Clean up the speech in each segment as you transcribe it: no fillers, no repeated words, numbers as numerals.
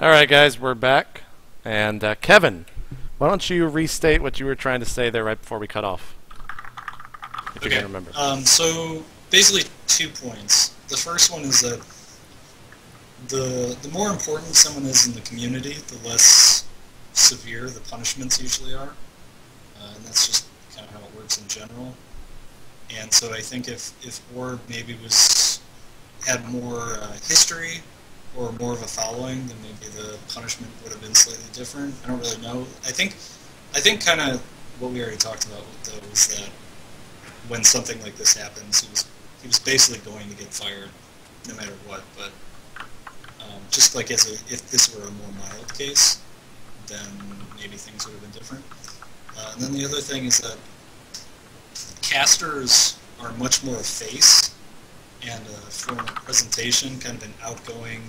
All right, guys, we're back. And Kevin, why don't you restate what you were trying to say there right before we cut off, if you can remember. So basically 2 points. The first one is that the more important someone is in the community, the less severe the punishments usually are. And that's just kind of how it works in general. And so I think if Orb maybe had more history or more of a following, then maybe the punishment would have been slightly different. I don't really know. I think kind of what we already talked about though is that when something like this happens, he was basically going to get fired no matter what. But just like if this were a more mild case, then maybe things would have been different. And then the other thing is that casters are much more a face and a form of presentation, kind of an outgoing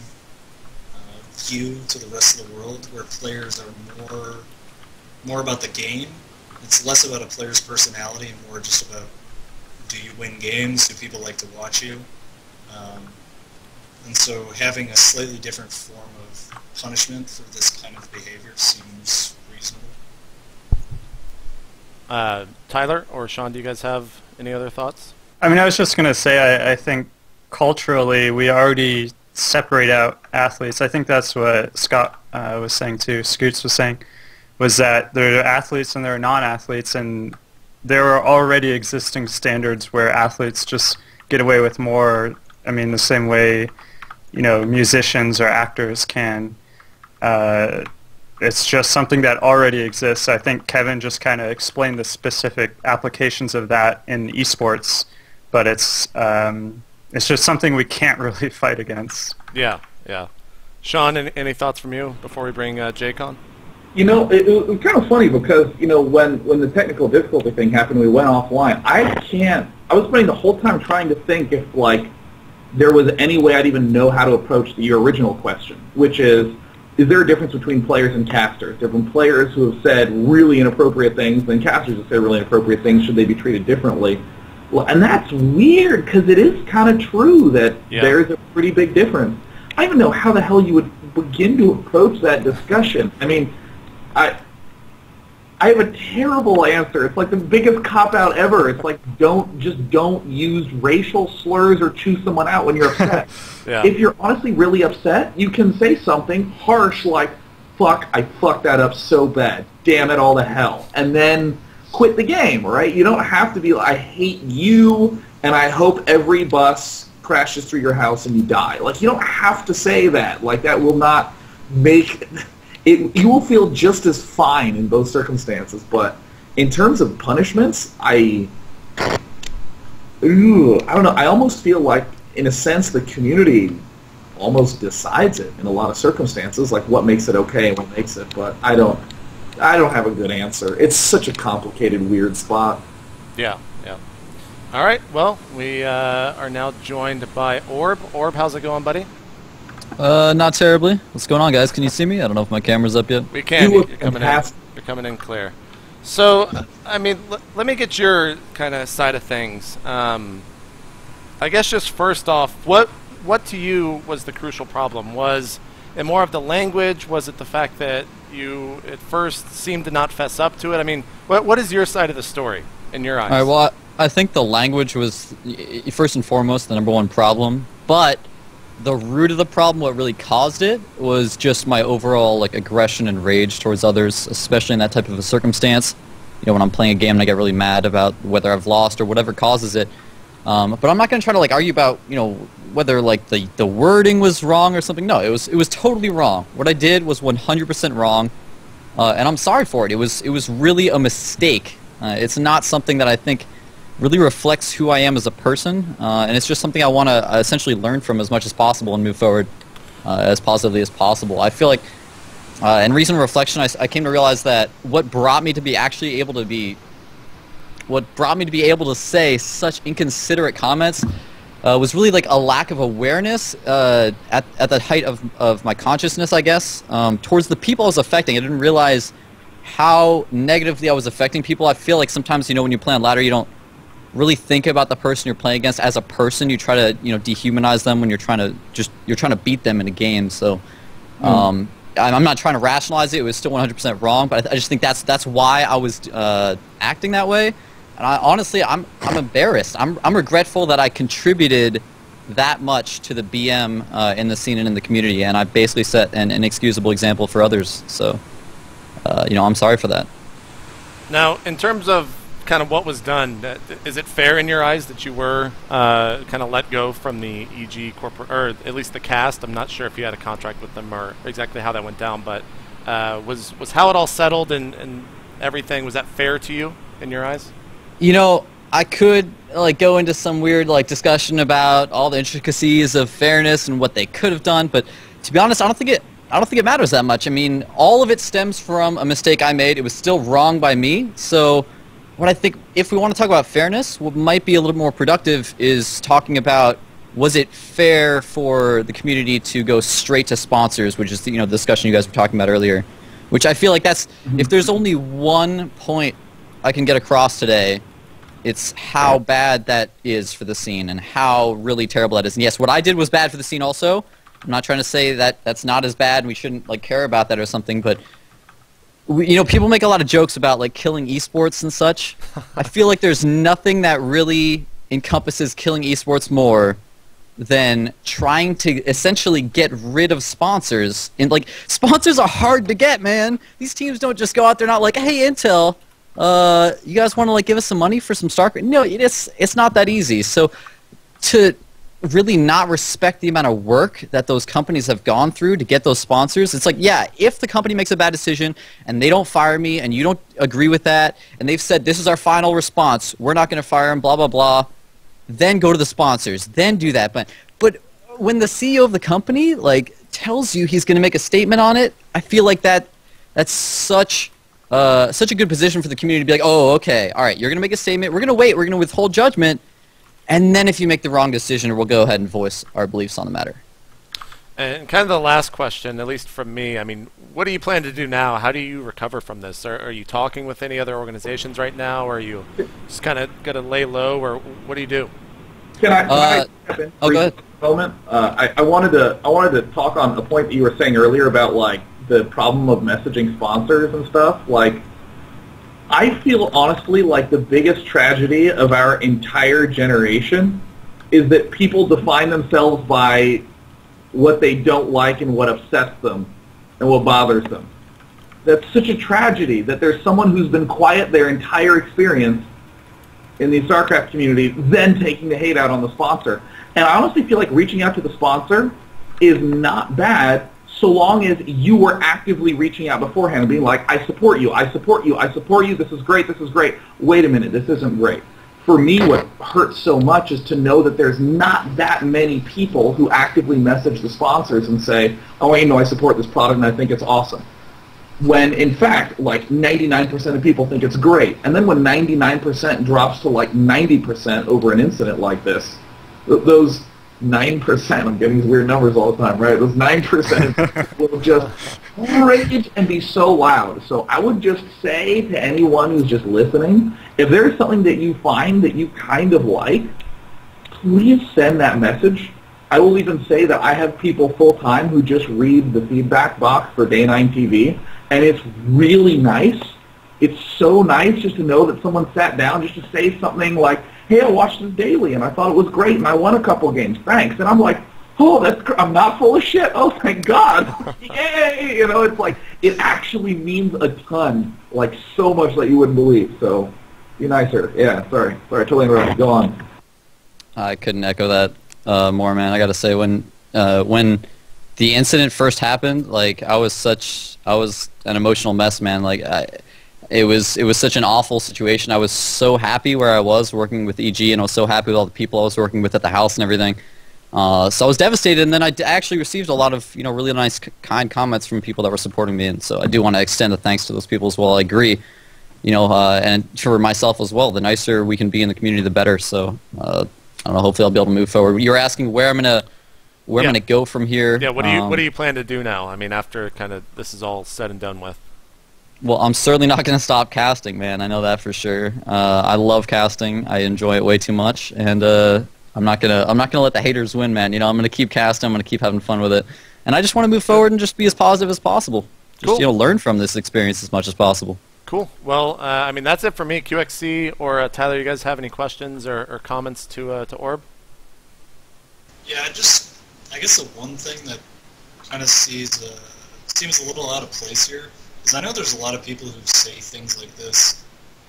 view to the rest of the world, where players are more about the game. It's less about a player's personality and more just about, do you win games? Do people like to watch you? And so having a slightly different form of punishment for this kind of behavior seems reasonable. Tyler or Sean, do you guys have any other thoughts? I mean, I was just going to say, I think culturally we already separate out athletes. I think that's what Scott was saying too, Scoots was saying, was that there are athletes and there are non-athletes, and there are already existing standards where athletes just get away with more. I mean, the same way, musicians or actors can. It's just something that already exists. I think Kevin just kind of explained the specific applications of that in esports, but it's just something we can't really fight against. Yeah. Sean, any thoughts from you before we bring Jake on? It was kind of funny because, when the technical difficulty thing happened, we went offline. I was spending the whole time trying to think if, there was any way I'd even know how to approach your original question, which is there a difference between players and casters? There have been players who have said really inappropriate things, and casters have said really inappropriate things. Should they be treated differently? Well, and that's weird because it is kind of true that there's a pretty big difference. I don't even know how the hell you would begin to approach that discussion. I mean, I have a terrible answer. It's like the biggest cop-out ever. It's like don't use racial slurs or chew someone out when you're upset. If you're honestly really upset, you can say something harsh like, fuck, I fucked that up so bad. Damn it all to hell. And then quit the game, right? You don't have to be like, I hate you and I hope every bus crashes through your house and you die. You don't have to say that. That will not make... You will feel just as fine in both circumstances, but in terms of punishments, I don't know. I almost feel like, in a sense, the community almost decides it in a lot of circumstances, what makes it okay and what makes it. But I don't have a good answer. It's such a complicated, weird spot. Yeah. All right. Well, we are now joined by Orb. Orb, how's it going, buddy? Not terribly. What's going on, guys? Can you see me? I don't know if my camera's up yet. We can. You're coming in clear. So, I mean, let me get your kind of side of things. I guess just first off, what to you was the crucial problem? Was it more of the language? Was it the fact that you at first seemed to not fess up to it? I mean, what is your side of the story in your eyes? All right. Well, I think the language was first and foremost the number one problem, but the root of the problem, what really caused it, was just my overall aggression and rage towards others, especially in that type of a circumstance. When I'm playing a game and I get really mad about whether I've lost or whatever causes it. But I'm not going to try to argue about whether the wording was wrong or something. No, it was totally wrong. What I did was 100% wrong, and I'm sorry for it. It was really a mistake. It's not something that I think really reflects who I am as a person, and it's just something I want to essentially learn from as much as possible and move forward as positively as possible. I feel like, in recent reflection, I came to realize that what brought me to be able to say such inconsiderate comments was really a lack of awareness at the height of my consciousness, I guess, towards the people I was affecting. I didn't realize how negatively I was affecting people. I feel like sometimes, when you play on ladder, you don't really think about the person you're playing against as a person. You try to dehumanize them when you're trying to beat them in a game. So I'm not trying to rationalize it. It was still 100% wrong, but I just think that's why I was acting that way. And honestly, I'm embarrassed. I'm regretful that I contributed that much to the BM in the scene and in the community, and I basically set an inexcusable example for others. So, I'm sorry for that. Now, in terms of kind of what was done, is it fair in your eyes that you were kind of let go from the EG corporate, or at least the cast? I'm not sure if you had a contract with them or exactly how that went down, but was how it all settled and everything, was that fair to you in your eyes? I could go into some weird discussion about all the intricacies of fairness and what they could have done, but to be honest, I don't think it matters that much. I mean, all of it stems from a mistake I made. It was still wrong by me. So what I think, if we want to talk about fairness, what might be a little more productive is talking about, was it fair for the community to go straight to sponsors, which is the discussion you guys were talking about earlier, which I feel like that's, if there's only one point I can get across today, it's how bad that is for the scene and how really terrible that is. And yes, what I did was bad for the scene also. I'm not trying to say that that's not as bad and we shouldn't care about that or something, but people make a lot of jokes about killing esports and such. I feel like there's nothing that really encompasses killing esports more than trying to essentially get rid of sponsors. And sponsors are hard to get, man. These teams don't just go out there not hey, Intel, you guys want to give us some money for some StarCraft? No, it's not that easy. So to really not respect the amount of work that those companies have gone through to get those sponsors, it's yeah, if the company makes a bad decision and they don't fire me and you don't agree with that and they've said this is our final response, we're not going to fire them, blah blah blah, then go to the sponsors, then do that. But when the CEO of the company tells you he's going to make a statement on it, I feel like that's such a good position for the community to be oh, okay, all right, you're going to make a statement, we're going to wait, we're going to withhold judgment, and then if you make the wrong decision, we'll go ahead and voice our beliefs on the matter. And kind of the last question, at least from me, I mean, what do you plan to do now? How do you recover from this? Are you talking with any other organizations right now, or are you just kind of going to lay low, or what do you do? Can I step in go ahead. For a moment? I wanted to talk on a point that you were saying earlier about the problem of messaging sponsors and stuff. I feel honestly the biggest tragedy of our entire generation is that people define themselves by what they don't like and what upsets them and what bothers them. That's such a tragedy that there's someone who's been quiet their entire experience in the StarCraft community then taking the hate out on the sponsor. And I honestly feel like reaching out to the sponsor is not bad so long as you were actively reaching out beforehand and being I support you, I support you, I support you, this is great, wait a minute, this isn't great. For me, what hurts so much is to know that there's not that many people who actively message the sponsors and say, oh, I support this product and I think it's awesome. When, in fact, 99% of people think it's great. And then when 99% drops to 90% over an incident like this, those 9%, I'm getting these weird numbers all the time, right? Those 9% will just rage and be so loud. So I would just say to anyone who's just listening, if there's something that you find that you kind of like, please send that message. I will even say that I have people full-time who just read the feedback box for Day 9 TV, and it's really nice. It's so nice just to know that someone sat down just to say something hey, I watched this daily, and I thought it was great, and I won a couple of games. Thanks. And I'm oh, I'm not full of shit. Oh, thank God. Yay! It's it actually means a ton, so much that you wouldn't believe. So be nicer. Yeah, sorry, totally interrupted. Go on. I couldn't echo that more, man. I got to say, when the incident first happened, I was an emotional mess, man. It was such an awful situation. I was so happy where I was working with EG, and I was so happy with all the people I was working with at the house and everything. So I was devastated, and then I actually received a lot of really nice, kind comments from people that were supporting me, and so I do want to extend a thanks to those people as well. I agree, and for myself as well. The nicer we can be in the community, the better. So I don't know. Hopefully, I'll be able to move forward. You were asking where I'm gonna go from here. Yeah. What do you plan to do now? I mean, after kind of this is all said and done with. Well, I'm certainly not going to stop casting, man. I know that for sure. I love casting. I enjoy it way too much, and I'm not gonna let the haters win, man. I'm gonna keep casting. I'm gonna keep having fun with it. And I just want to move forward and just be as positive as possible. Just Cool. learn from this experience as much as possible. Cool. Well, I mean, that's it for me. QXC or Tyler, you guys have any questions or comments to Orb? Yeah, I guess the one thing that kind of seems a little out of place here is I know there's a lot of people who say things like this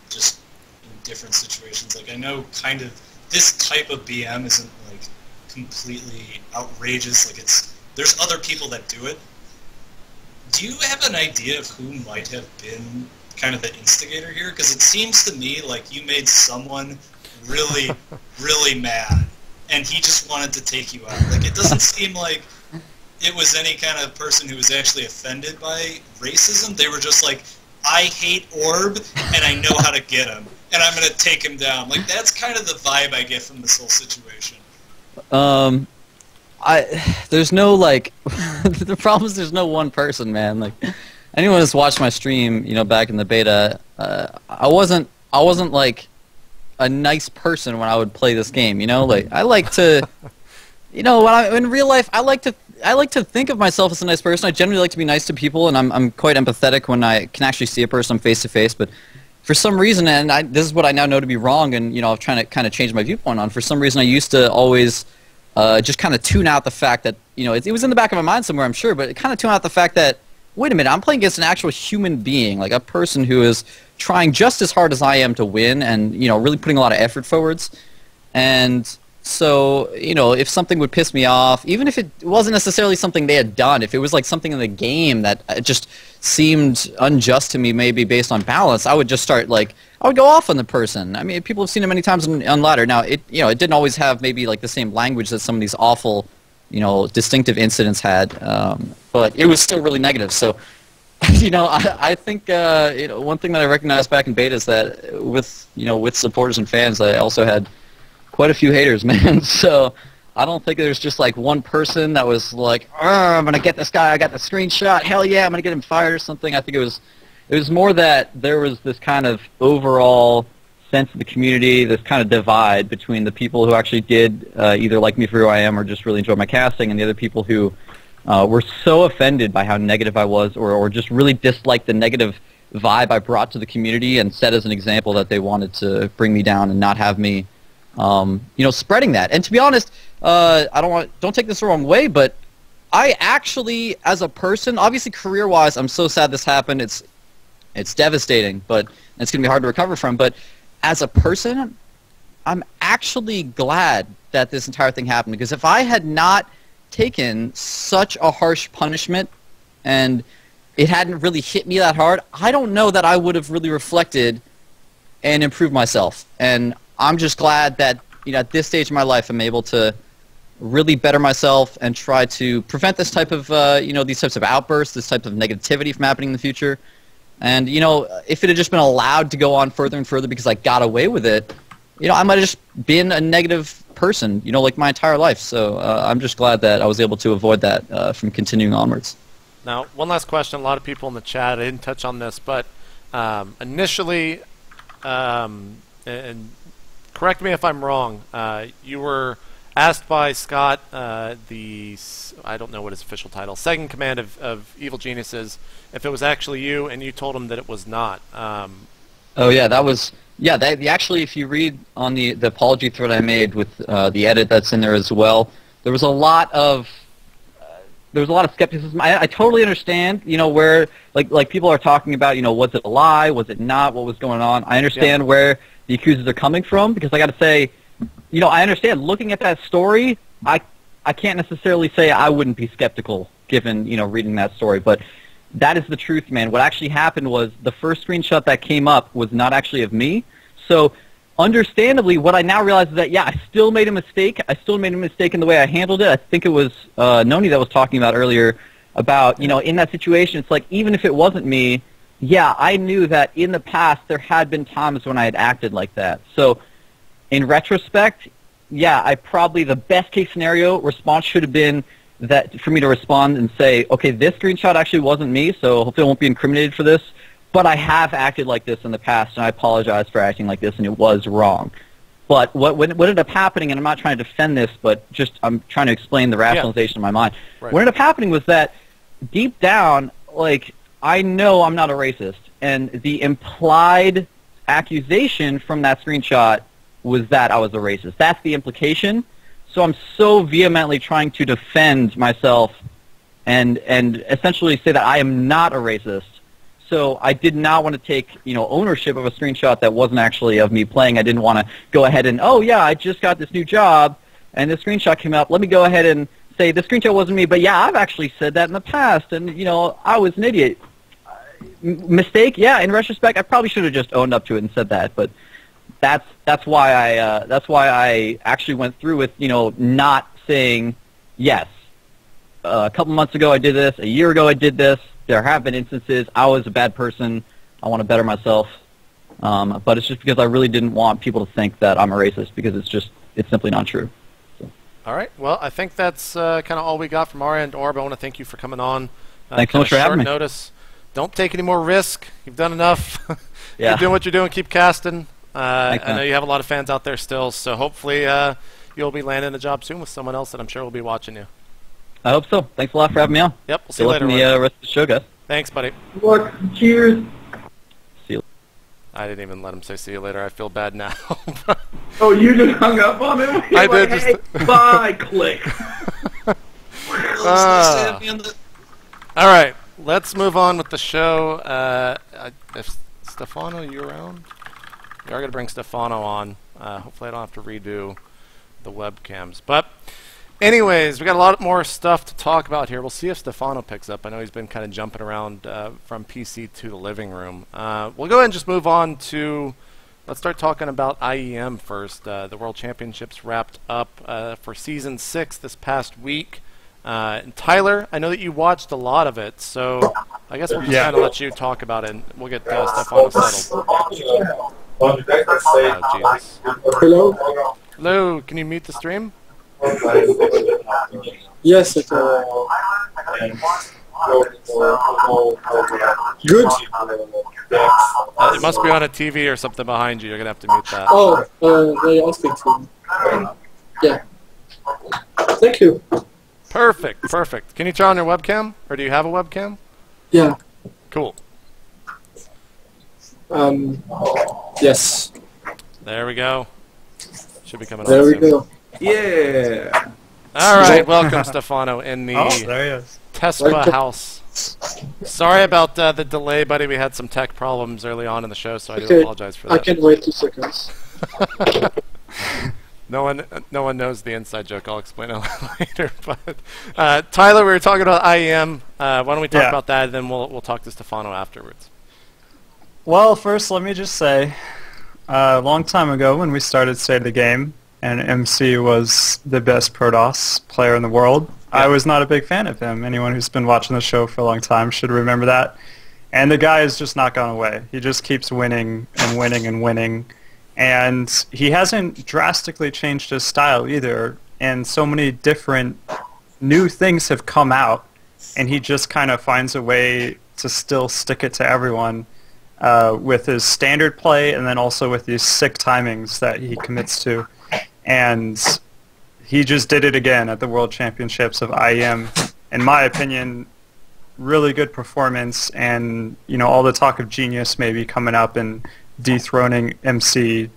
just in different situations. Like, I know kind of this type of BM isn't like completely outrageous. Like, there's other people that do it. Do you have an idea of who might have been kind of the instigator here? Because it seems to me like you made someone really, really mad, and he just wanted to take you out. Like, it doesn't seem like it was any kind of person who was actually offended by racism. They were just like, I hate Orb, and I know how to get him, and I'm going to take him down. Like, that's kind of the vibe I get from this whole situation. There's no, like, the problem is there's no one person, man. Like, anyone who's watched my stream, back in the beta, I wasn't, like, a nice person when I would play this game, Like, I like to, in real life, I like to think of myself as a nice person. I generally like to be nice to people, and I'm quite empathetic when I can actually see a person face to face, but for some reason, and this is what I now know to be wrong, and, I'm trying to kind of change my viewpoint on, for some reason I used to always just kind of tune out the fact that, it was in the back of my mind somewhere, I'm sure, but kind of tune out the fact that, wait a minute, I'm playing against an actual human being, like a person who is trying just as hard as I am to win and, really putting a lot of effort forwards. And so, if something would piss me off, even if it wasn't necessarily something they had done, if it was like something in the game that just seemed unjust to me, maybe based on balance, I would just start, like, I would go off on the person. I mean, people have seen it many times on ladder. Now, it didn't always have maybe like the same language that some of these awful, distinctive incidents had, but it was still really negative. So, I think one thing that I recognized back in beta is that with supporters and fans, I also had quite a few haters, man. So I don't think there's just like one person that was like, I'm gonna get this guy. I got the screenshot. Hell yeah, I'm gonna get him fired or something. I think it was more that there was this kind of overall sense of the community, this kind of divide between the people who actually did either like me for who I am or just really enjoyed my casting, and the other people who were so offended by how negative I was, or just really disliked the negative vibe I brought to the community and set as an example that they wanted to bring me down and not have me spreading that. And to be honest, don't take this the wrong way, but I actually, as a person, obviously career-wise, I'm so sad this happened. It's devastating, but it's going to be hard to recover from. But as a person, I'm actually glad that this entire thing happened, because if I had not taken such a harsh punishment and it hadn't really hit me that hard, I don't know that I would have really reflected and improved myself. And I'm just glad that at this stage of my life I'm able to really better myself and try to prevent this type of these types of outbursts, this type of negativity from happening in the future. And if it had just been allowed to go on further and further because I got away with it, I might have just been a negative person, like my entire life. So I'm just glad that I was able to avoid that from continuing onwards. Now, one last question. A lot of people in the chat, I didn't touch on this, but initially, and correct me if I'm wrong, you were asked by Scott, I don't know what his official title, second command of Evil Geniuses, if it was actually you, and you told him that it was not. Oh yeah, that was, yeah, actually, if you read on the apology thread I made with the edit that's in there as well, there was a lot of skepticism. I totally understand, where like people are talking about, was it a lie, was it not, what was going on. I understand where the accusers are coming from, because I got to say, I understand. Looking at that story, I can't necessarily say I wouldn't be skeptical given, reading that story, but that is the truth, man. What actually happened was the first screenshot that came up was not actually of me. So understandably, what I now realize is that, yeah, I still made a mistake. I still made a mistake in the way I handled it. I think it was Noni that was talking about earlier about, in that situation, it's like, even if it wasn't me, yeah, I knew that in the past there had been times when I had acted like that. So in retrospect, yeah, the best case scenario response should have been that for me to respond and say, okay, this screenshot actually wasn't me, so hopefully I won't be incriminated for this, but I have acted like this in the past, and I apologize for acting like this, and it was wrong. But what ended up happening, and I'm not trying to defend this, but just I'm trying to explain the rationalization in my mind. Right. What ended up happening was that deep down, like, I know I'm not a racist, and the implied accusation from that screenshot was that I was a racist. That's the implication. So I'm so vehemently trying to defend myself and essentially say that I am not a racist. So I did not want to take, ownership of a screenshot that wasn't actually of me playing. I didn't want to go ahead and, oh yeah, I just got this new job, and this screenshot came up. Let me go ahead and say the screenshot wasn't me, but yeah, I've actually said that in the past, and I was an idiot. Mistake? Yeah. In retrospect, I probably should have just owned up to it and said that, but that's why I actually went through with not saying yes. A couple months ago I did this. A year ago I did this. There have been instances I was a bad person. I want to better myself, but it's just because I really didn't want people to think that I'm a racist, because it's simply not true. So. All right. Well, I think that's kind of all we got from our end. Orb, I want to thank you for coming on. Thanks so much for having me. Notice. Don't take any more risk. You've done enough. Yeah. Keep doing what you're doing. Keep casting. Thanks, I know you have a lot of fans out there still, so hopefully you'll be landing a job soon with someone else that I'm sure will be watching you. I hope so. Thanks a lot for having me on. Yep, we'll see you later. The rest of the show, guys. Thanks, buddy. Look, cheers. See you. I didn't even let him say see you later. I feel bad now. Oh, you just hung up on him? I did. Hey, bye, click. All right, let's move on with the show. If Stephano, you around? We are going to bring Stephano on. Hopefully I don't have to redo the webcams. But anyways, we got a lot more stuff to talk about here. We'll see if Stephano picks up. I know he's been kind of jumping around from PC to the living room. We'll go ahead and just move on to, let's start talking about IEM first. The World Championships wrapped up for Season 6 this past week. And Tyler, I know that you watched a lot of it, so I guess we'll just kind of let you talk about it, and we'll get Stephano settled. Oh, Jesus. Hello? Hello, can you mute the stream? Yes, good. It must be on a TV or something behind you. You're going to have to mute that. Oh, they asking for me. Yeah. Thank you. Perfect, perfect. Can you turn on your webcam? Or do you have a webcam? Yeah. Cool. Yes. There we go. Should be coming on There we soon. go. Yeah. All right, welcome, Stephano, in the there he is. Tespa house. Sorry about the delay, buddy. We had some tech problems early on in the show, so I do apologize for that. I can wait 2 seconds. No one knows the inside joke. I'll explain it later. But Tyler, we were talking about IEM. Why don't we talk about that, and then we'll talk to Stephano afterwards. Well, first, let me just say, a long time ago when we started State of the Game, and MC was the best Protoss player in the world, I was not a big fan of him. Anyone who's been watching the show for a long time should remember that. And the guy has just not gone away. He just keeps winning and winning and winning. And he hasn't drastically changed his style either. And so many different new things have come out, and he just kind of finds a way to still stick it to everyone with his standard play, and then also with these sick timings that he commits to. And he just did it again at the World Championships of IEM. In my opinion, really good performance, and all the talk of genius maybe coming up and dethroning MC,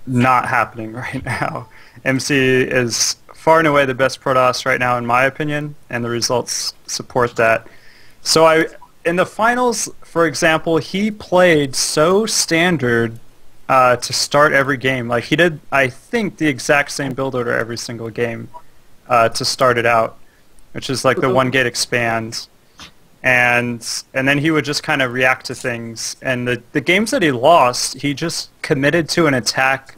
not happening right now. MC is far and away the best Protoss right now, in my opinion, and the results support that. So in the finals, for example, he played so standard to start every game. Like, he did, I think, the exact same build order every single game to start it out, which is like the 1-gate expand. And then he would just kind of react to things. And the games that he lost, he just committed to an attack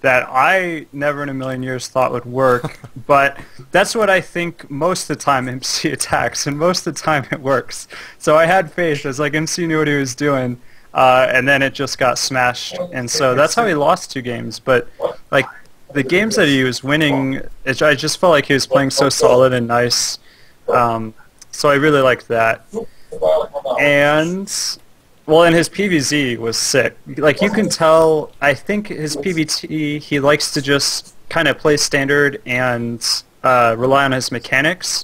that I never in a million years thought would work. But that's what I think most of the time MC attacks, and most of the time it works. So I had faith. I was like, MC knew what he was doing. And then it just got smashed. And so that's how he lost 2 games. But like the games that he was winning, I just felt like he was playing so solid and nice. So I really liked that. And Well, and his PVZ was sick. Like, you can tell, I think his PVT, he likes to just kind of play standard and rely on his mechanics.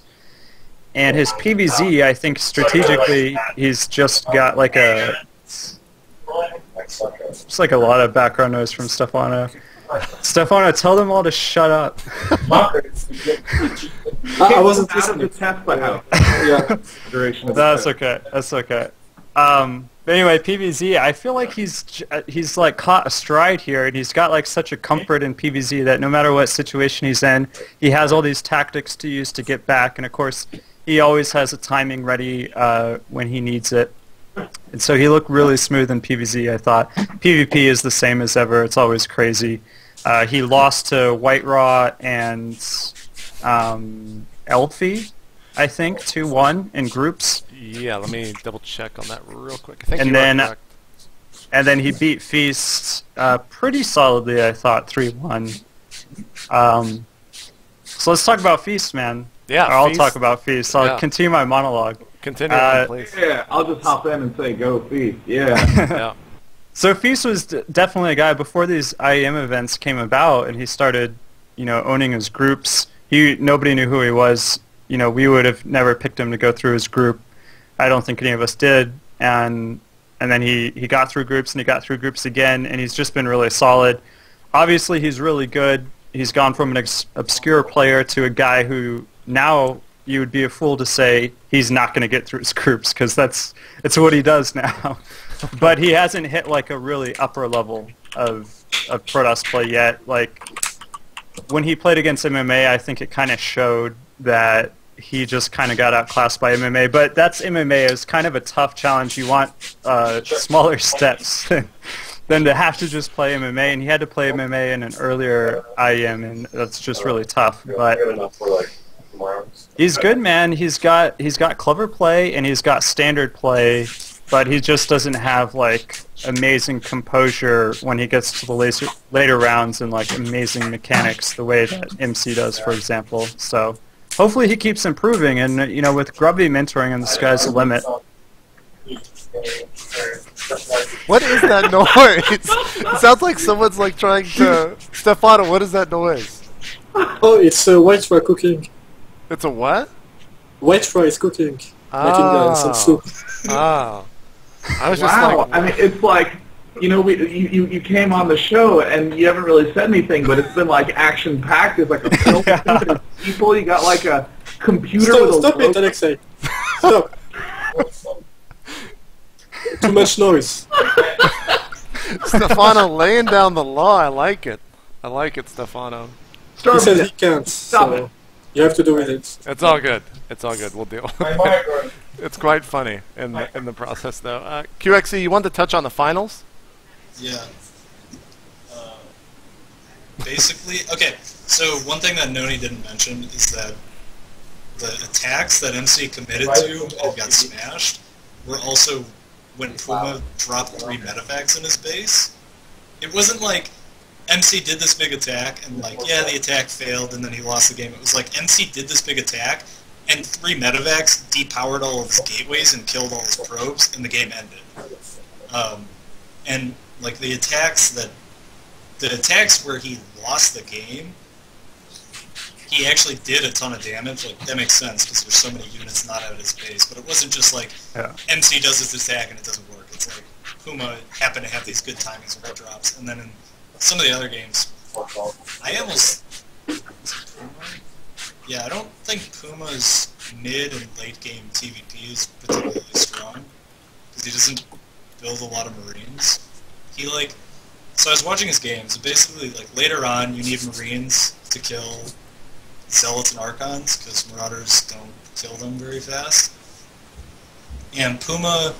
And his PVZ, I think strategically, he's just got like just like a lot of background noise from Stephano. Stephano, tell them all to shut up. I wasn't out of the listening. test, but how? Yeah. Duration of the That's test. okay. That's okay. But anyway, PVZ, I feel like he's like caught a stride here, and he's got like such a comfort in PVZ that no matter what situation he's in, he has all these tactics to use to get back, and of course, he always has a timing ready when he needs it. And so he looked really smooth in PVZ, I thought. PvP is the same as ever. It's always crazy. He lost to White Raw and Elfie, I think, 2-1 in groups. Yeah, let me double check on that real quick. I think And you are then- correct. And then he beat Feast pretty solidly, I thought, 3-1. So let's talk about Feast, man. Yeah, Or I'll Feast. talk about Feast. I'll Yeah. continue my monologue. Continue on, Uh, please. Yeah, I'll just hop in and say go Feast. Yeah. Yeah. So Feast was definitely a guy before these IEM events came about, and he started, owning his groups. Nobody knew who he was. We would have never picked him to go through his group. I don't think any of us did. And then he got through groups, and he got through groups again, and he's just been really solid. Obviously, he's really good. He's gone from an obscure player to a guy who now you would be a fool to say he's not going to get through his groups, because it's what he does now. But he hasn't hit like a really upper level of Protoss play yet. Like, when he played against MMA, I think it kind of showed that he just kind of got outclassed by MMA. But that's MMA. It's kind of a tough challenge. You want smaller steps than to have to just play MMA. And he had to play MMA in an earlier IEM, and that's just really tough. But he's good, man. He's got clever play, and he's got standard play. But he just doesn't have like amazing composure when he gets to the later rounds, and like amazing mechanics the way that MC does, for example. So hopefully he keeps improving, and with Grubby mentoring, and the sky's the limit. What is that noise? It sounds like someone's like trying to... Stephano, what is that noise? Oh, it's white fry cooking. It's a what? White fry is cooking. Oh. Making some soup. Oh. I was just Wow. like... I mean, it's like, you came on the show and you haven't really said anything, but it's been like action packed. It's like a film. There's people. You got like a computer with a Stop it, logo. Alexei. Stop. Too much noise. Stephano laying down the law. I like it. I like it, Stephano. He Start said with he can't, Stop so it. you have to do with it. It's all good. It's all good. We'll deal with it. It's quite funny in the process, though. QXE, you wanted to touch on the finals? Yeah. Basically, okay, so one thing that Noni didn't mention is that the attacks that MC committed to and got smashed were also when Puma dropped 3 medevacs in his base. It wasn't like MC did this big attack and like, yeah, the attack failed and then he lost the game. It was like MC did this big attack and 3 medevacs depowered all of his gateways and killed all his probes and the game ended. And like the attacks where he lost the game, he actually did a ton of damage. Like, that makes sense because there's so many units not out of his base. But it wasn't just like MC does this attack and it doesn't work. It's like Puma happened to have these good timings with the drops. And then in some of the other games, I don't think Puma's mid and late game TVP is particularly strong because he doesn't build a lot of Marines. So I was watching his games, and basically, like, later on, you need Marines to kill Zealots and Archons, because Marauders don't kill them very fast. And Puma,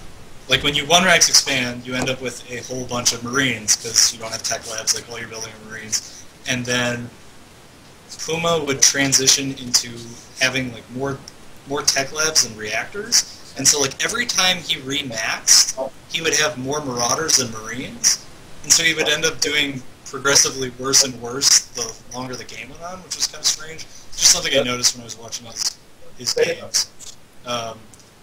like, when you 1-rax expand, you end up with a whole bunch of Marines, because you don't have tech labs, like, all you're building are Marines. And then Puma would transition into having, like, more tech labs and reactors. And so, like, every time he remaxed, he would have more Marauders than Marines. And so he would end up doing progressively worse and worse the longer the game went on, which was kind of strange. It's just something I noticed when I was watching his games. And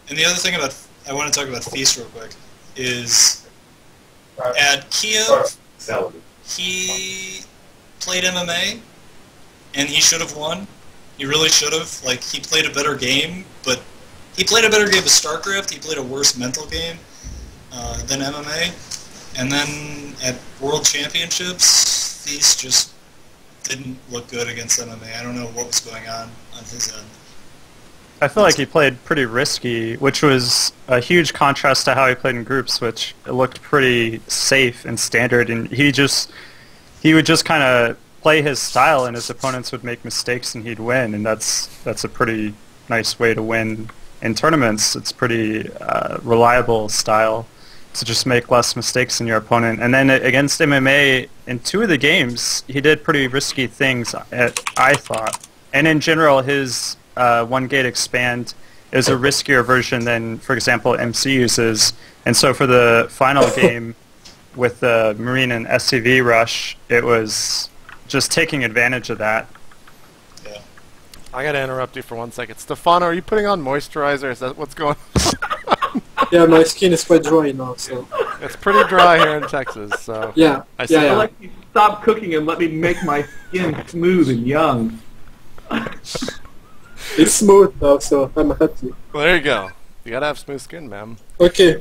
the other thing I want to talk about Feast real quick. is at Kiev, he played MMA, and he should have won. He really should have. Like, he played a better game, but he played a better game of StarCraft. He played a worse mental game than MMA. And then at World Championships, Feast just didn't look good against MMA. I don't know what was going on his end. I feel like he played pretty risky, which was a huge contrast to how he played in groups, which looked pretty safe and standard. And he would just kind of play his style, and his opponents would make mistakes, and he'd win. And that's a pretty nice way to win in tournaments. It's pretty reliable style to just make less mistakes than your opponent. And then against MMA, in 2 of the games, he did pretty risky things, I thought. And in general, his one-gate expand is a riskier version than, for example, MC uses. And so for the final game with the Marine and SCV rush, it was just taking advantage of that. Yeah. I gotta interrupt you for 1 second. Stephano, are you putting on moisturizer? Is that what's going on? Yeah, my skin is quite dry now, so... It's pretty dry here in Texas, so... Yeah, I see. yeah. I'd like you to stop cooking and let me make my skin smooth and young. It's smooth now, so I'm happy. Well, there you go. You gotta have smooth skin, man. Okay,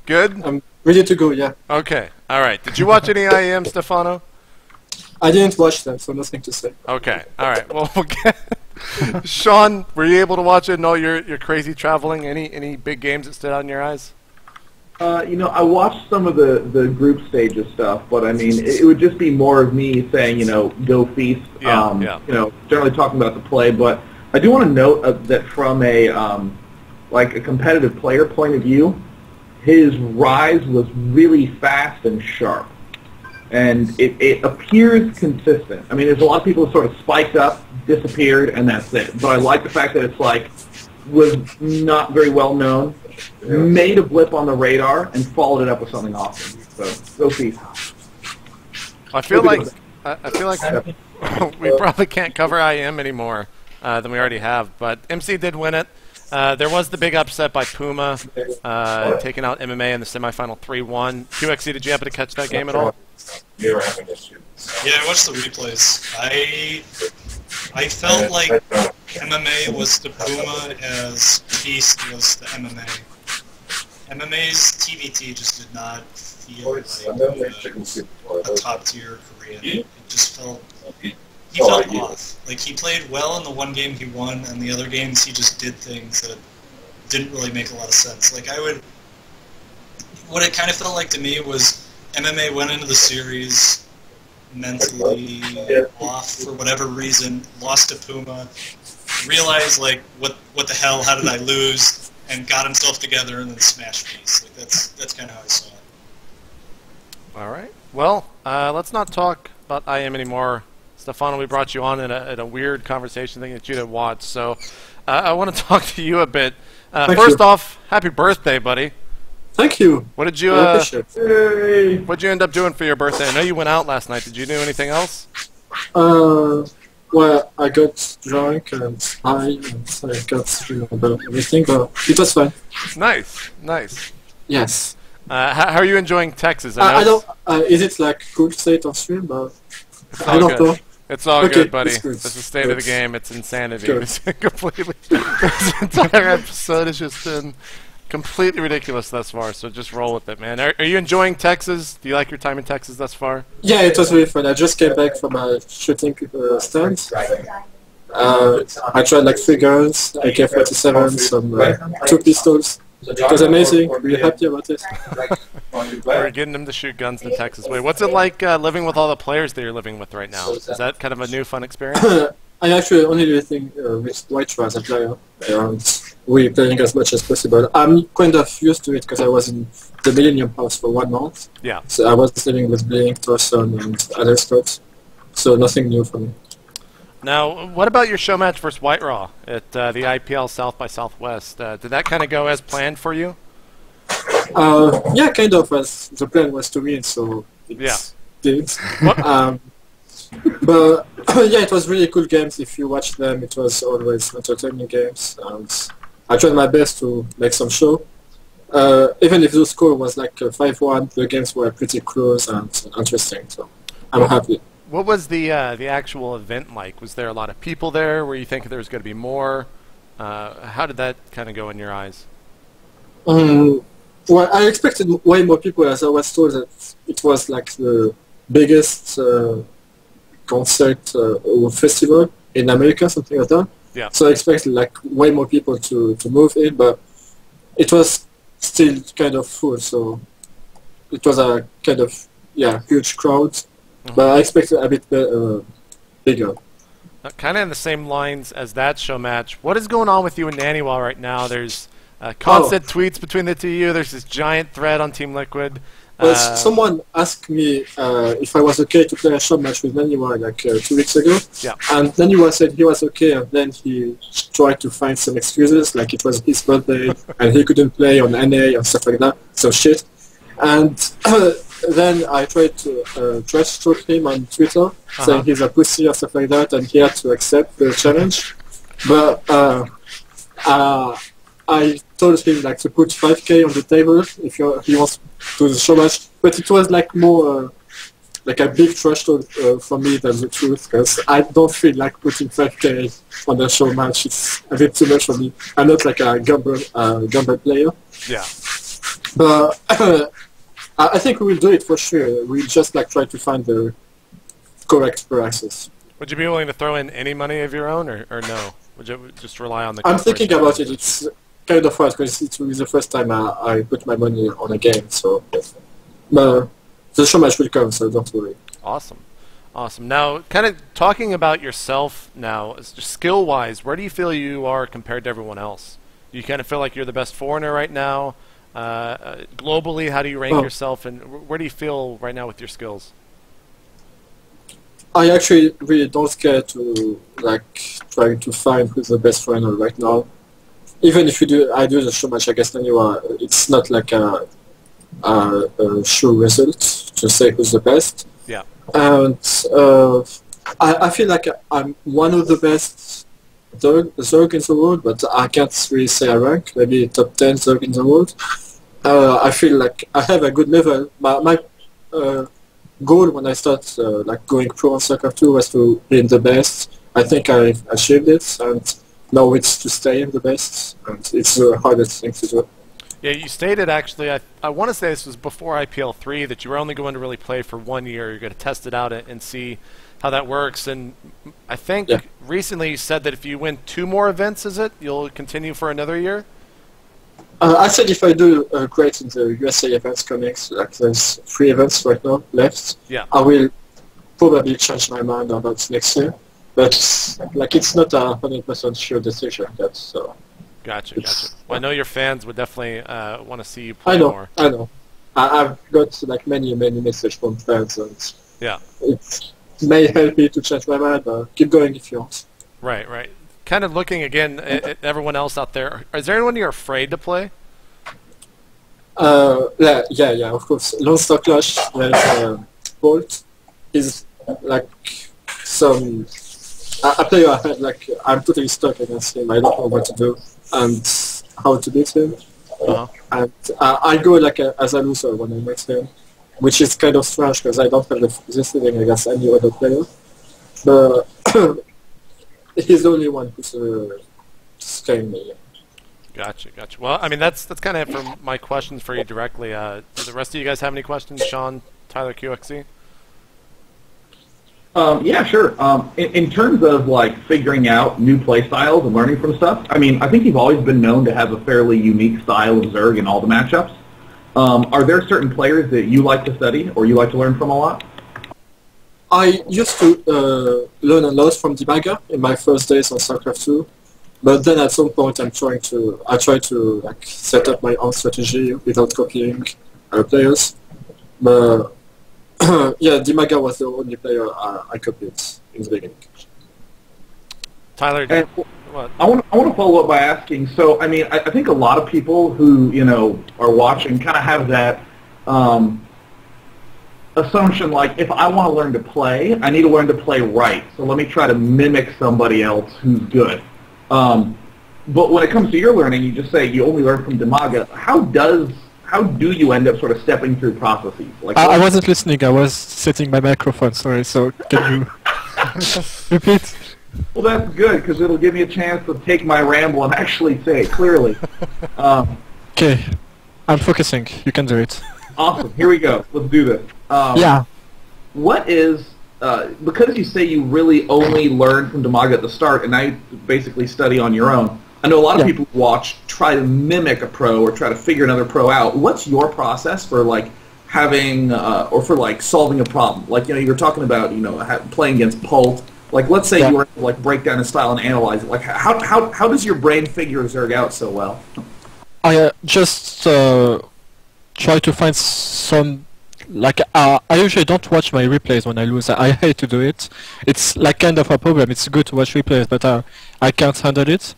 Good? I'm ready to go, yeah. Okay. Alright. Did you watch any IEM, Stephano? I didn't watch them, so nothing to say. Okay. Alright. Well, we'll get... Sean, were you able to watch it and all your crazy traveling? Any big games that stood out in your eyes? I watched some of the group stages stuff, but I mean, it would just be more of me saying, go Feast. Yeah. Generally talking about the play, but I do want to note that from a competitive player point of view, his rise was really fast and sharp, and it appears consistent. I mean, there's a lot of people who sort of spiked up, disappeared, and that's it. But I like the fact that it's was not very well known, made a blip on the radar, and followed it up with something awesome. So go Feast. I feel like we probably can't cover IEM anymore than we already have, but MC did win it. There was the big upset by Puma, taking out MMA in the semifinal 3-1. QXC, did you happen to catch that game at all? Yeah, I watched the replays. I felt like MMA was the Puma as Feast was the MMA. MMA's TVT just did not feel like a top-tier Korean. It just felt... He felt off. Like, he played well in the one game he won, and the other games he just did things that didn't really make a lot of sense. Like, what it kind of felt like to me was MMA went into the series mentally off for whatever reason, lost to Puma, realized, like, what the hell, how did I lose, and got himself together and then smashed Feast. Like, that's kind of how I saw it. All right. Well, let's not talk about IEM anymore. Stephano, we brought you on in a weird conversation thing that you didn't watch, so I want to talk to you a bit. First off, happy birthday, buddy. Thank you. What did you what'd you end up doing for your birthday? I know you went out last night. Did you do anything else? Well, I got drunk and high, and I got remember everything, but it was fun. Nice. Yes. How are you enjoying Texas? I don't. Is it like cool state on stream? But I don't know. It's all Okay, good, buddy. it's good. It's the state of the game. It's insanity. Good. It's completely. This entire episode has just been completely ridiculous thus far. So just roll with it, man. Are you enjoying Texas? Do you like your time in Texas thus far? Yeah, it was really fun. I just came back from a shooting stand. I tried like 3 guns, AK-47, some 2 pistols. It was amazing. Really happy about it. We're getting them to shoot guns in Texas. Wait, what's it like living with all the players that you're living with right now? Is that kind of a new fun experience? I actually only living with White as a player, and we're playing as much as possible. I'm kind of used to it because I was in the Millennium House for 1 month. Yeah. So I was living with Blink, Thorson, and other Scott. So nothing new for me. Now, what about your show match versus White Raw at the IPL South by Southwest? Did that kind of go as planned for you? Yeah, kind of. As the plan was to win, so it did. But yeah, it was really cool games. If you watch them, it was always entertaining games. And I tried my best to make some show. even if the score was like 5-1, the games were pretty close and interesting. So I'm happy. What was the actual event like? Was there a lot of people there? Were you thinking there was going to be more? How did that kind of go in your eyes? Well, I expected way more people, as I was told that it was like the biggest concert or festival in America, something like that. Yeah. So I expected like way more people to move in, but it was still kind of full. So it was a kind of huge crowd, but I expected a bit bigger. Kind of in the same lines as that show match. What is going on with you and Naniwal right now? There's constant tweets between the two of you. There's this giant thread on Team Liquid. Well, someone asked me if I was okay to play a shot match with Naniwal like 2 weeks ago. Yeah. And Naniwal said he was okay, and then he tried to find some excuses, like it was his birthday and he couldn't play on NA and stuff like that. So shit. And then I tried to trash talk him on Twitter, saying he's a pussy or stuff like that, and he had to accept the challenge. But I told him like to put 5k on the table if he wants to do the show match. But it was like more like a big trash talk for me than the truth, because I don't feel like putting 5k on the show match. It's a bit too much for me. I'm not like a gamble player. Yeah. But I think we will do it for sure. We'll just like try to find the correct prices. Would you be willing to throw in any money of your own, or no? Would you just rely on the... I'm thinking about it. It's kind of hard because it will be the first time I put my money on a game. So the show match will come, so don't worry. Awesome. Awesome. Now, kind of talking about yourself now, skill-wise, where do you feel you are compared to everyone else? Do you kind of feel like you're the best foreigner right now? Globally, how do you rank yourself, and where do you feel right now with your skills? I actually really don't care to like trying to find who's the best foreigner right now. Even if I do the show match against anyone, it's not like a sure result to say who's the best. Yeah. And I feel like I'm one of the best Zerg in the world, but I can't really say a rank. Maybe top 10 Zerg in the world. I feel like I have a good level. My goal when I start like going pro on Soccer 2 was to be in the best. I think I've achieved it, and now it's to stay in the best, and it's the hardest thing to do. Yeah, you stated actually, I want to say this was before IPL 3, that you were only going to really play for 1 year. You're going to test it out and see how that works. And I think recently you said that if you win 2 more events, you'll continue for another year? I said if I do great in the USA events coming, so like there's 3 events right now left, I will probably change my mind about next year. But like it's not a 100% sure decision yet, so... Gotcha. Well, I know your fans would definitely want to see you play more. I know. I've got like many messages from fans, and it may help me to change my mind, but keep going if you want. Right. Kind of looking again at everyone else out there, is there anyone you're afraid to play? Yeah, of course. Lone Star Clash, there's Bolt, is like some... a player I had, like, I'm totally stuck against him. I don't know what to do and how to beat him. And I go like as a loser when I meet him, which is kind of strange because I don't have this feeling against any other player. But he's the only one who's scaring me. Gotcha. Well, I mean, that's kind of it for my questions for you directly. Do the rest of you guys have any questions? Sean, Tyler, QXC? Yeah, sure. In terms of like figuring out new play styles and learning from stuff, I mean, I think you've always been known to have a fairly unique style of Zerg in all the matchups. Are there certain players that you like to study or you like to learn from a lot? I used to learn a lot from itmeJP in my first days on StarCraft 2, but then at some point I try to like set up my own strategy without copying players. But yeah, itmeJP was the only player I copied in the beginning. Tyler, what? I want to follow up by asking. So, I mean, I think a lot of people who are watching kind of have that assumption, like, if I want to learn to play, I need to learn to play right. So let me try to mimic somebody else who's good. But when it comes to your learning, you just say you only learn from Demaga. How do you end up sort of stepping through processes? Like I wasn't listening. I was setting my microphone. Sorry. So can you repeat? Well, that's good because it'll give me a chance to take my ramble and actually say it clearly. Okay, I'm focusing. You can do it. Awesome. Here we go. Let's do this. Yeah. What is because you say you really only learn from Demaga at the start, and now you basically study on your own. I know a lot of people who watch try to mimic a pro or try to figure another pro out. What's your process for like having or for like solving a problem? Like you were talking about playing against Pult. Like let's say you were to, like break down his style and analyze it. Like how does your brain figure Zerg out so well? I just try to find some. Like I usually don't watch my replays when I lose. I hate to do it. It's like kind of a problem. It's good to watch replays, but I can't handle it.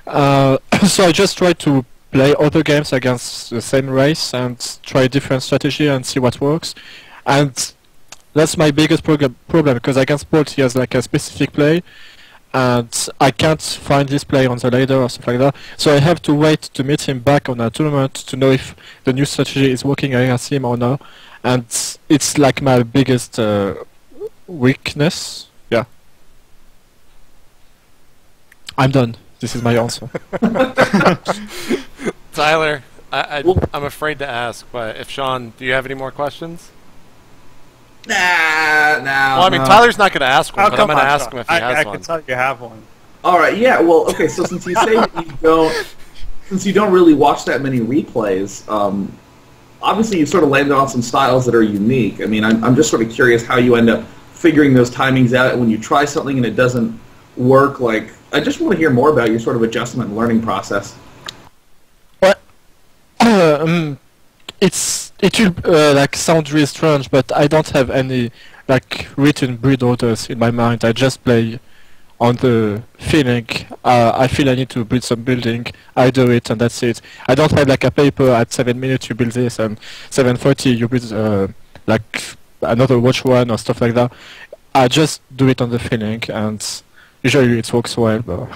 So I just try to play other games against the same race and try different strategy and see what works. And that's my biggest problem because against Bolt he has like a specific play, and I can't find this play on the ladder or stuff like that. So I have to wait to meet him back on a tournament to know if the new strategy is working against him or not. And it's like my biggest weakness. Yeah. I'm done. This is my answer. Tyler, I'm afraid to ask, but if Sean, do you have any more questions? Nah. Well, I mean, Tyler's not going to ask one, but I'm going to ask him if he has one. I can tell you have one. All right. Yeah. Well. Okay. So since you say that you don't really watch that many replays, obviously you sort of landed on some styles that are unique. I mean, I'm just sort of curious how you end up figuring those timings out, and when you try something and it doesn't work. Like, I just want to hear more about your sort of adjustment and learning process. Well, it will like sound really strange, but I don't have any like written breed orders in my mind. I just play on the feeling. I feel I need to build some building. I do it, and that's it. I don't have like a paper at 7 minutes you build this, and 7:40 you build like another watch one or stuff like that. I just do it on the feeling, and usually it works well. But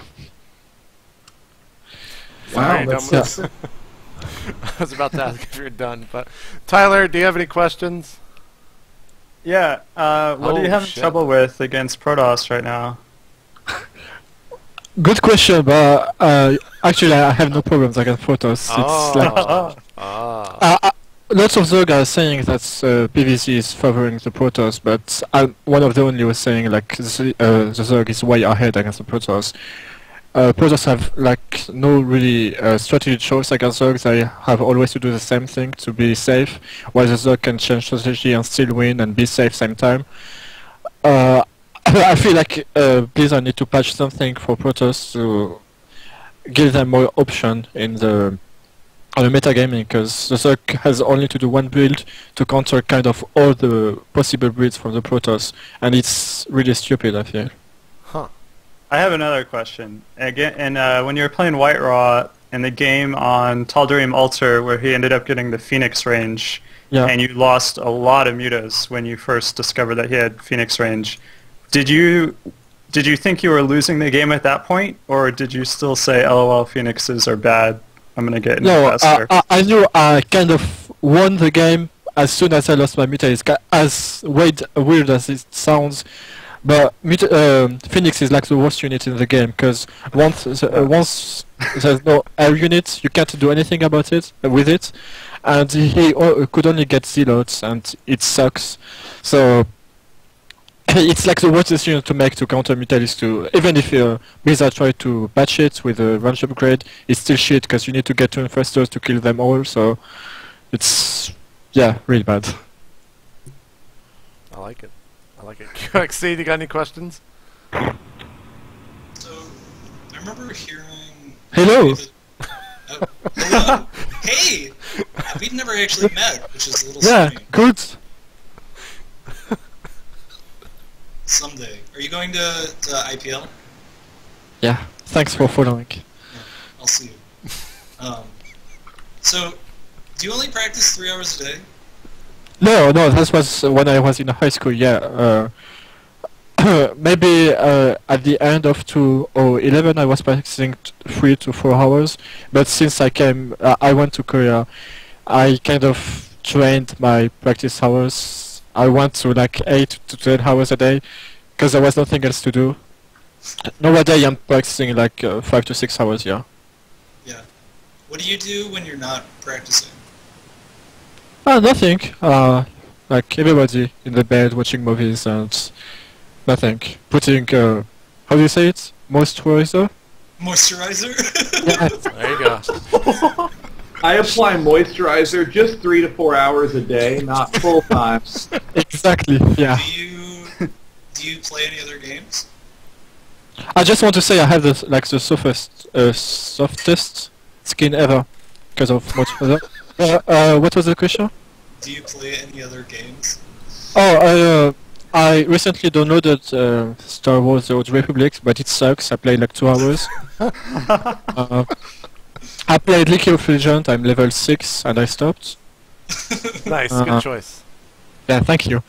wow, that's I was about to ask if you're done, but Tyler, do you have any questions? Yeah. What are you having trouble with against Protoss right now? Good question, but actually I have no problems against Protoss. It's like lots of Zerg are saying that PVC is favoring the Protoss, but one of the only was saying like the Zerg is way ahead against the Protoss. Protoss have like no really strategy choice against Zerg. They have always to do the same thing to be safe, while the Zerg can change strategy and still win and be safe same time. I feel like Blizzard need to patch something for Protoss to give them more option in the metagaming, because the Zerg has only to do one build to counter kind of all the possible builds from the Protoss, and it's really stupid, I feel. Huh. I have another question. Again, and when you were playing White Raw in the game on Tal'Darim Altar, where he ended up getting the Phoenix range, and you lost a lot of mutas when you first discovered that he had Phoenix range, did you think you were losing the game at that point, or did you still say, "LOL, Phoenixes are bad. I'm gonna get in faster"? I knew I kind of won the game as soon as I lost my muta. It's as weird as it sounds, but Phoenix is like the worst unit in the game, because once there's no air unit, you can't do anything about it with it, and he could only get zealots, and it sucks. So it's like the worst decision to make to counter Mutalisks too. Even if Blizzard tried to patch it with a range upgrade, it's still shit because you need to get 2 infestors to kill them all, so it's, yeah, really bad. I like it. I like it. QXC, do you got any questions? So, I remember hearing... Hello! Hello! Hey! We've never actually met, which is a little strange. Good! Someday. Are you going to IPL? Yeah, thanks for following. Yeah, I'll see you. So, do you only practice 3 hours a day? No, that was when I was in high school, yeah. maybe at the end of 2011 I was practicing 3 to 4 hours, but since I went to Korea, I kind of trained my practice hours. I went to like 8 to 10 hours a day, because there was nothing else to do. Nowadays I'm practicing like 5 to 6 hours, yeah. Yeah. What do you do when you're not practicing? Nothing. Like everybody in the bed watching movies and nothing. Putting, how do you say it? Moisturizer? Moisturizer? Yeah. There you go. I apply moisturizer just 3 to 4 hours a day, not full time. Exactly, yeah. Do you play any other games? I just want to say I have the softest skin ever because of moisturizer. What was the question? Do you play any other games? Oh, I recently downloaded Star Wars: The Old Republic, but it sucks. I played like 2 hours. I played League of Legends. I'm level 6, and I stopped. Nice, good choice. Yeah, thank you.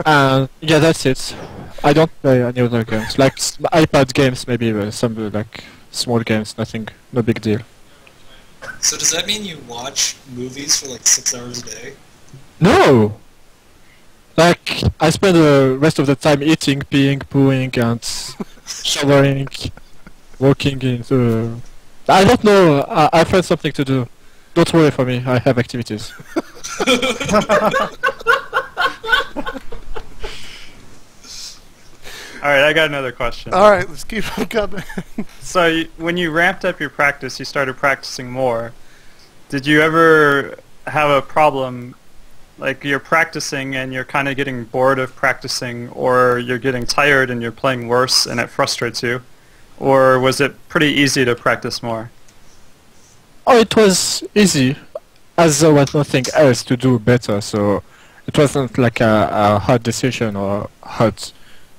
Yeah, that's it. I don't play any other games, like iPad games, maybe some like small games. Nothing, no big deal. So does that mean you watch movies for like 6 hours a day? No! Like, I spend the rest of the time eating, peeing, pooing, and showering, walking into... I don't know, I find something to do. Don't worry for me, I have activities. Alright, I got another question. Alright, let's keep on coming. So, when you ramped up your practice, you started practicing more. Did you ever have a problem, like you're practicing and you're kind of getting bored of practicing, or you're getting tired and you're playing worse and it frustrates you? Or was it pretty easy to practice more? Oh, it was easy, as there was nothing else to do better, so it wasn't like a hard decision or hard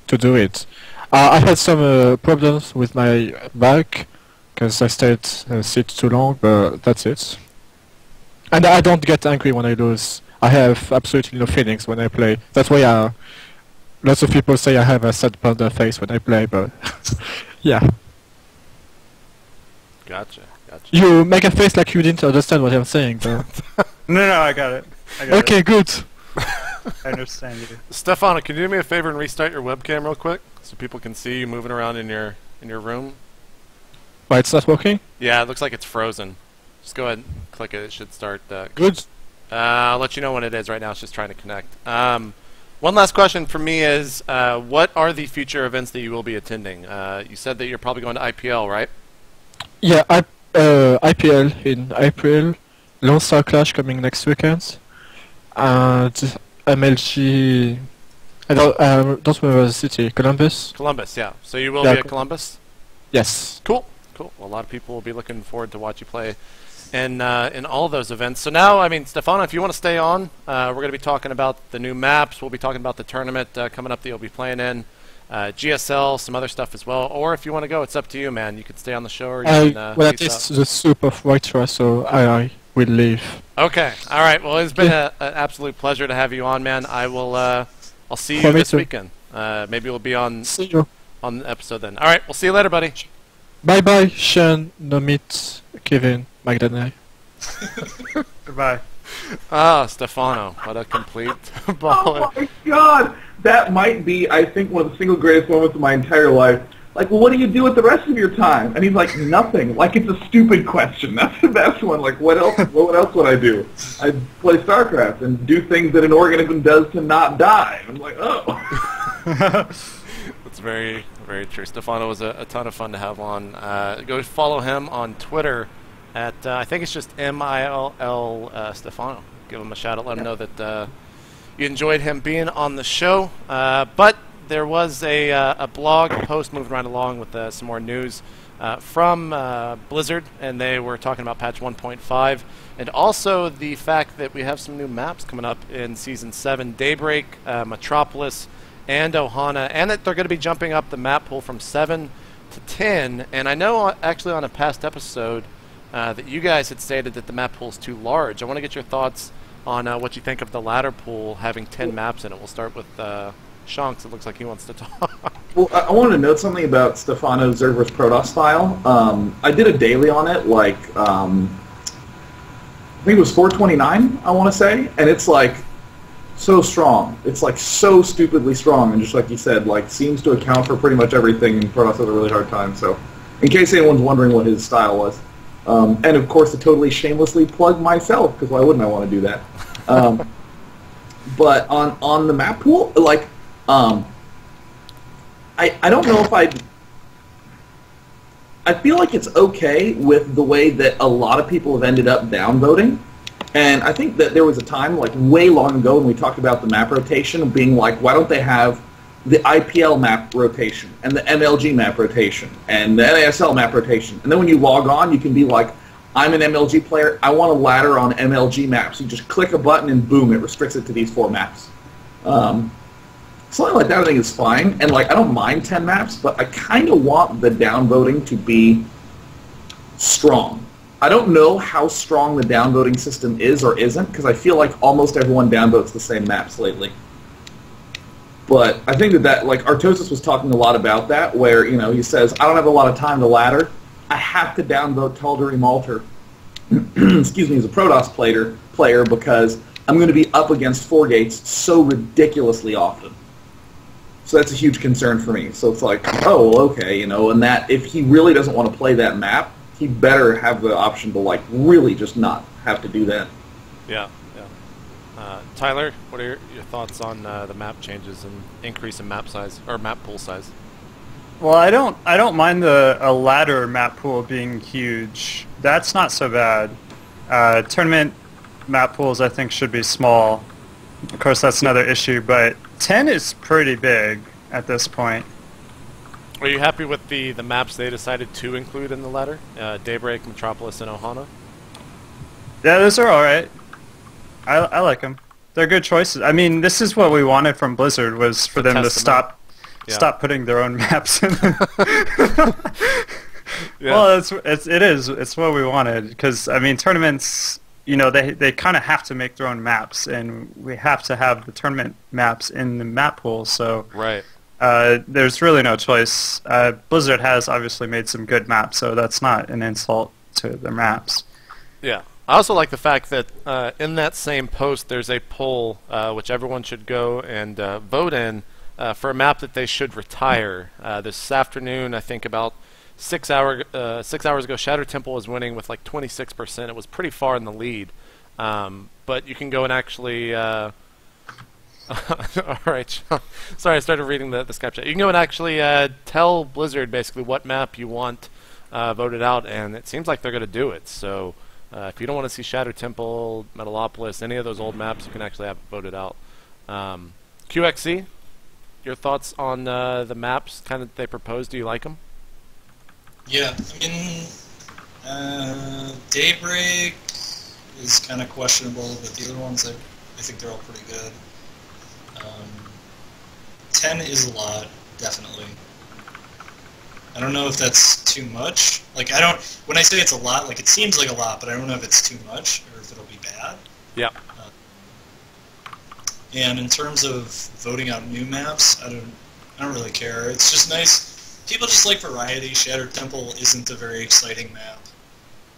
to do it. I had some problems with my back, because I stayed sit too long, but that's it. And I don't get angry when I lose. I have absolutely no feelings when I play. That's why lots of people say I have a sad panda face when I play, but yeah. Gotcha, gotcha. You make a face like you didn't understand what I'm saying, though. No, I got it. Okay, good. I understand you. Stephano, can you do me a favor and restart your webcam real quick so people can see you moving around in your room? Why, it's not working? Yeah, it looks like it's frozen. Just go ahead and click it. It should start. Good. I'll let you know when it is. Right now, it's just trying to connect. One last question for me is, what are the future events that you will be attending? You said that you're probably going to IPL, right? Yeah, IPL in April, Lone Star Clash coming next weekend, and MLG. I don't remember the city. Columbus. Columbus, yeah. So you will be at Columbus. Yes. Cool. Well, a lot of people will be looking forward to watch you play in all those events. So now, I mean, Stephano, if you want to stay on, we're going to be talking about the new maps. We'll be talking about the tournament coming up that you'll be playing in, GSL, some other stuff as well. Or if you want to go, it's up to you, man. You can stay on the show or you can well, it is the soup of white rice, so I will leave. Okay. All right. Well, it's been an absolute pleasure to have you on, man. I'll see you this weekend. Maybe we'll be on the episode then. All right. We'll see you later, buddy. Bye-bye, Sean, Nomit, Kevin, Magdalene. Goodbye. Ah, Stephano. What a complete baller. Oh my god! That might be, I think, one of the single greatest moments of my entire life. Like, well, what do you do with the rest of your time? And he's like, nothing. Like, it's a stupid question. That's the best one. Like, what else would I do? I'd play StarCraft and do things that an organism does to not die. I'm like, oh. That's very, very true. Stephano was a ton of fun to have on. Go follow him on Twitter at, I think it's just MILL Stephano. Give him a shout out. Let him know that you enjoyed him being on the show. But there was a blog post moving right along with some more news from Blizzard, and they were talking about patch 1.5 and also the fact that we have some new maps coming up in Season 7, Daybreak, Metropolis, and Ohana, and that they're going to be jumping up the map pool from 7 to 10. And I know actually on a past episode that you guys had stated that the map pool is too large. I want to get your thoughts on what you think of the latter pool having 10 maps in it. We'll start with Sean, 'cause it looks like he wants to talk. Well, I wanted to note something about Stephano's Zerver's Protoss style. I did a daily on it, like, I think it was 429, I want to say, and it's, like, so strong. It's, like, so stupidly strong, and just like you said, like, seems to account for pretty much everything, and Protoss has a really hard time, so in case anyone's wondering what his style was. And, of course, to totally shamelessly plug myself, because why wouldn't I want to do that? But on the map pool, like, I don't know if I feel like it's okay with the way that a lot of people have ended up downvoting. And I think that there was a time, like way long ago, when we talked about the map rotation, being like, why don't they have the IPL map rotation, and the MLG map rotation, and the NASL map rotation? And then when you log on, you can be like, I'm an MLG player, I want a ladder on MLG maps. You just click a button and boom, it restricts it to these 4 maps. Something like that I think is fine, and like I don't mind 10 maps, but I kind of want the downvoting to be strong. I don't know how strong the downvoting system is or isn't, because I feel like almost everyone downvotes the same maps lately. But I think that like Artosis was talking a lot about that, where he says, I don't have a lot of time to ladder. I have to downvote Tal'Duri Malter, excuse me, as a Protoss player because I'm going to be up against 4 gates so ridiculously often. So that's a huge concern for me. So it's like, oh, well, okay, and that if he really doesn't want to play that map, he better have the option to like really just not have to do that. Yeah. Tyler, what are your thoughts on the map changes and increase in map size or map pool size? Well, I don't mind a ladder map pool being huge. That's not so bad. Tournament map pools I think should be small. Of course, that's another issue, but 10 is pretty big at this point. Are you happy with the maps they decided to include in the ladder? Daybreak, Metropolis, and Ohana? Yeah, those are alright. I like them. They're good choices. I mean, this is what we wanted from Blizzard, was for them to stop putting their own maps in. Yeah. Well, it's what we wanted, because I mean, tournaments, they kind of have to make their own maps, and we have to have the tournament maps in the map pool. So right. There's really no choice. Blizzard has obviously made some good maps, so that's not an insult to their maps. Yeah. I also like the fact that in that same post there's a poll which everyone should go and vote in for a map that they should retire. This afternoon, I think about 6 hours ago, Shadow Temple was winning with like 26%. It was pretty far in the lead. But you can go and actually... all right, Sean. Sorry, I started reading the Skype chat. You can go and actually tell Blizzard basically what map you want voted out, and it seems like they're going to do it. So if you don't want to see Shadow Temple, Metalopolis, any of those old maps, you can actually have it voted out. QXC, your thoughts on the maps kind of they proposed? Do you like them? Yeah, I mean, Daybreak is kind of questionable, but the other ones, I think they're all pretty good. 10 is a lot, definitely. I don't know if that's too much. Like, when I say it's a lot, like, it seems like a lot, but I don't know if it's too much or if it'll be bad. Yeah. And in terms of voting out new maps, I don't really care. It's just nice. People just like variety. Shattered Temple isn't a very exciting map.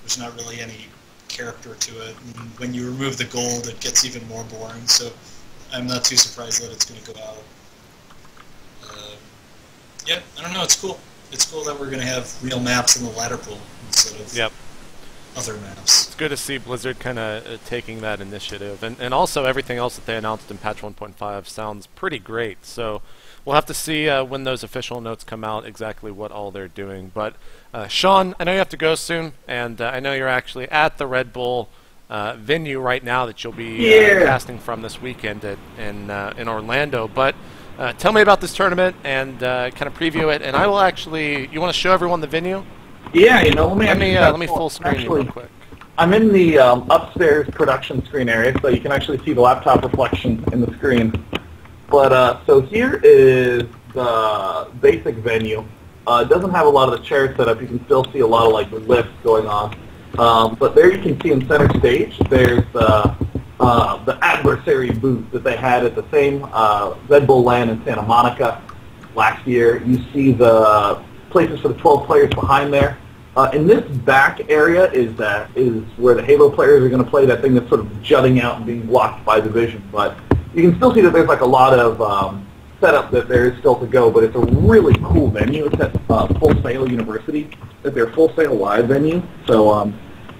There's not really any character to it. And when you remove the gold, it gets even more boring. So I'm not too surprised that it's going to go out. Yeah, I don't know. It's cool. It's cool that we're going to have real maps in the ladder pool instead of other maps. It's good to see Blizzard kind of taking that initiative. And also everything else that they announced in patch 1.5 sounds pretty great. So we'll have to see when those official notes come out exactly what all they're doing. But Sean, I know you have to go soon, and I know you're actually at the Red Bull venue right now that you'll be casting from this weekend in Orlando. But tell me about this tournament and kind of preview it. And I will actually, you want to show everyone the venue? Yeah, let me full screen you real quick. I'm in the upstairs production screen area, so you can actually see the laptop reflection in the screen. But so here is the basic venue. It doesn't have a lot of the chairs set up. You can still see a lot of like lifts going on. But there you can see in center stage, there's the adversary booth that they had at the same Red Bull LAN in Santa Monica last year. You see the places for the 12 players behind there. In this back area is where the Halo players are going to play, that thing that's sort of jutting out and being blocked by the vision. But you can still see that there's like a lot of setup that there is still to go, but it's a really cool venue. It's at Full Sail University, at their Full Sail Live venue. So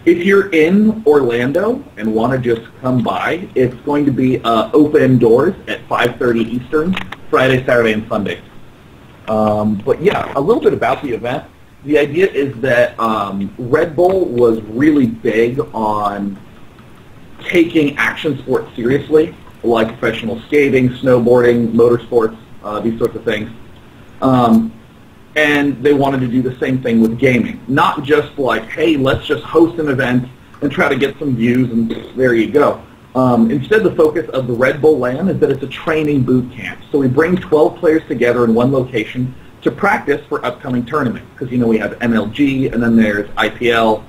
if you're in Orlando and want to just come by, it's going to be open doors at 5:30 Eastern, Friday, Saturday, and Sunday. But yeah, a little bit about the event. The idea is that Red Bull was really big on taking action sports seriously, like professional skating, snowboarding, motorsports, these sorts of things. And they wanted to do the same thing with gaming. Not just like, hey, let's just host an event and try to get some views and there you go. Instead, the focus of the Red Bull LAN is that it's a training boot camp. So we bring 12 players together in one location to practice for upcoming tournaments. Because, you know, we have MLG, and then there's IPL.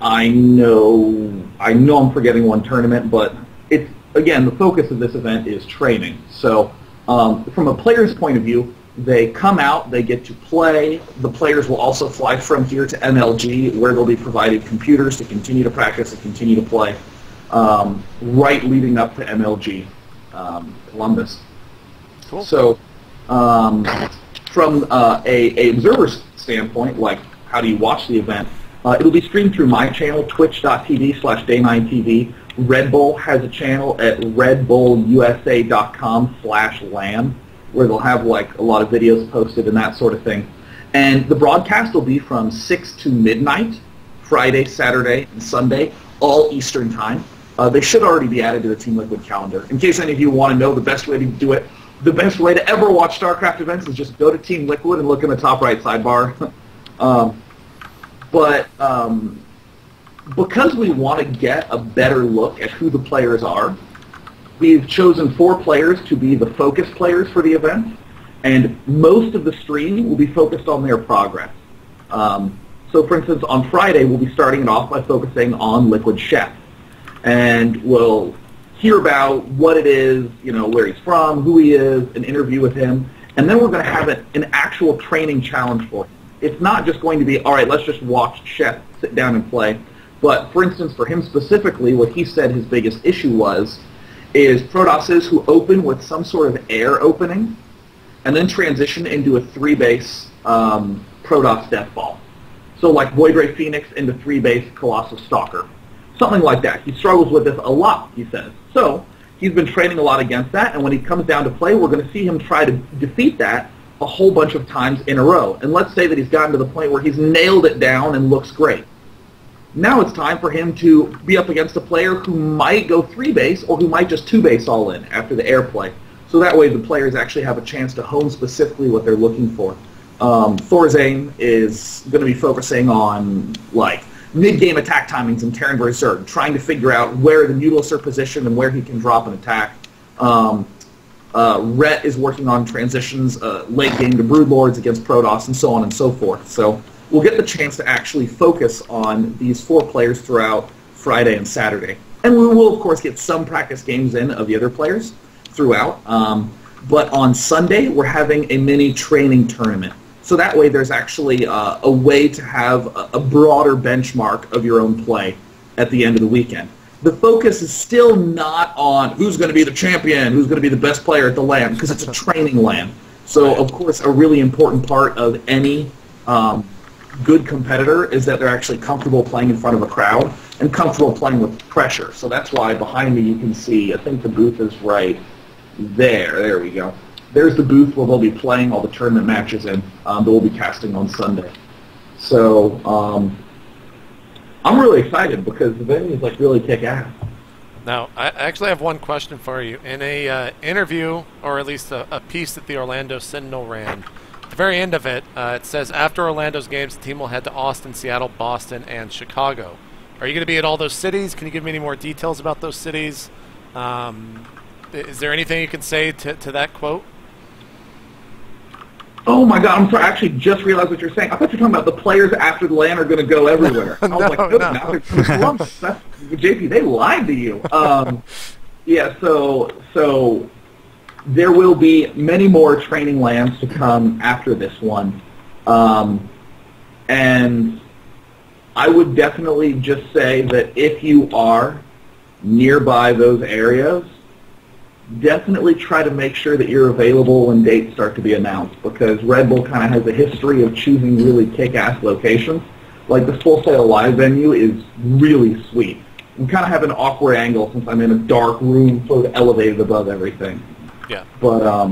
I know I'm forgetting one tournament, but it's, again, the focus of this event is training. So from a player's point of view, they come out, they get to play. The players will also fly from here to MLG, where they'll be provided computers to continue to practice and continue to play, right leading up to MLG Columbus. Cool. So from a observer's standpoint, like how do you watch the event, it'll be streamed through my channel, twitch.tv/day9tv. Red Bull has a channel at redbullusa.com/LAN, where they'll have like a lot of videos posted and that sort of thing. And the broadcast will be from 6 to midnight, Friday, Saturday, and Sunday, all Eastern time. They should already be added to the Team Liquid calendar. In case any of you want to know the best way to do it, the best way to ever watch StarCraft events is just go to Team Liquid and look in the top right sidebar. Because we want to get a better look at who the players are, we've chosen 4 players to be the focus players for the event, and most of the stream will be focused on their progress. So for instance, on Friday, we'll be starting it off by focusing on Liquid Chef, and we'll hear about what it is, you know, where he's from, who he is, an interview with him, and then we're going to have an actual training challenge for him. It's not just going to be, all right, let's just watch Chef sit down and play, but for instance, for him specifically, what he said his biggest issue is Protosses who open with some sort of air opening and then transition into a 3-base Protoss death ball. So like Void Ray Phoenix into 3-base Colossus Stalker. Something like that. He struggles with this a lot, he says. So he's been training a lot against that, and when he comes down to play, we're going to see him try to defeat that a whole bunch of times in a row. And let's say that he's gotten to the point where he's nailed it down and looks great. Now it's time for him to be up against a player who might go 3-base or who might just 2-base all in after the airplay. So that way the players actually have a chance to hone specifically what they're looking for. Thorzane is going to be focusing on like mid-game attack timings and Terran Berserk, trying to figure out where the Mutalists are positioned and where he can drop an attack. Rhett is working on transitions late game to Broodlords against Protoss and so on and so forth. So we'll get the chance to actually focus on these 4 players throughout Friday and Saturday. And we will, of course, get some practice games in of the other players throughout. But on Sunday, we're having a mini training tournament. So that way there's actually a way to have a broader benchmark of your own play at the end of the weekend. The focus is still not on who's going to be the champion, who's going to be the best player at the LAN, because it's a training LAN. So, of course, a really important part of any good competitor is that they're actually comfortable playing in front of a crowd and comfortable playing with pressure. So that's why behind me you can see, I think the booth is right there. There we go. There's the booth where they'll be playing all the tournament matches in that we'll be casting on Sunday. So I'm really excited because the venue is like really kick-ass. Now, I actually have one question for you. In a interview, or at least a piece that the Orlando Sentinel ran, at the very end of it, it says, after Orlando's games, the team will head to Austin, Seattle, Boston, and Chicago. Are you going to be at all those cities? Can you give me any more details about those cities? Is there anything you can say to that quote? Oh my God! I'm sorry. I actually just realized what you're saying. I thought you were talking about the players after the LAN are going to go everywhere. I was like, no. Now they're going to Columbus. That's JP. They lied to you. Yeah. So there will be many more training LANs to come after this one, and I would definitely just say that if you are nearby those areas, definitely try to make sure that you're available when dates start to be announced, because Red Bull kind of has a history of choosing really kick-ass locations. Like the Full Sail Live venue is really sweet. We kind of have an awkward angle since I'm in a dark room sort of elevated above everything. Yeah. But,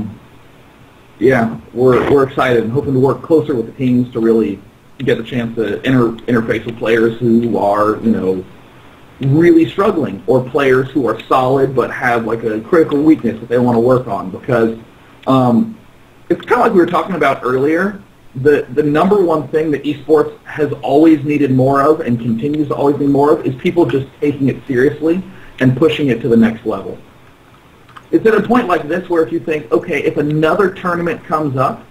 yeah, we're excited and hoping to work closer with the teams to really get the chance to interface with players who are, you know, really struggling, or players who are solid but have like a critical weakness that they want to work on, because it's kind of like we were talking about earlier. The number one thing that esports has always needed more of and continues to always need more of is people just taking it seriously and pushing it to the next level. It's at a point like this where if you think, okay, if another tournament comes up,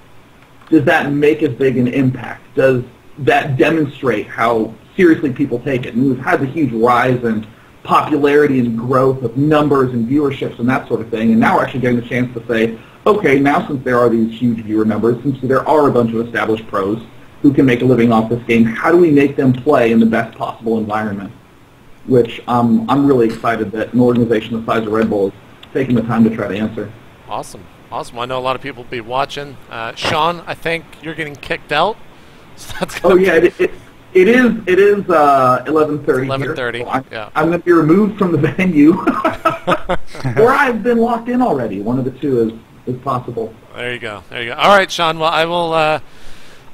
does that make as big an impact? Does that demonstrate how seriously people take it? And we've had the huge rise in popularity and growth of numbers and viewerships and that sort of thing, and now we're actually getting the chance to say, okay, now since there are these huge viewer numbers, since there are a bunch of established pros who can make a living off this game, how do we make them play in the best possible environment? Which I'm really excited that an organization the size of Red Bull is taking the time to try to answer. Awesome. Awesome. I know a lot of people will be watching. Sean, I think you're getting kicked out. So that's It is 11:30. 11:30. So Yeah. I'm going to be removed from the venue, or I've been locked in already. One of the two is possible. There you go. There you go. All right, Sean. Well, I will. I'll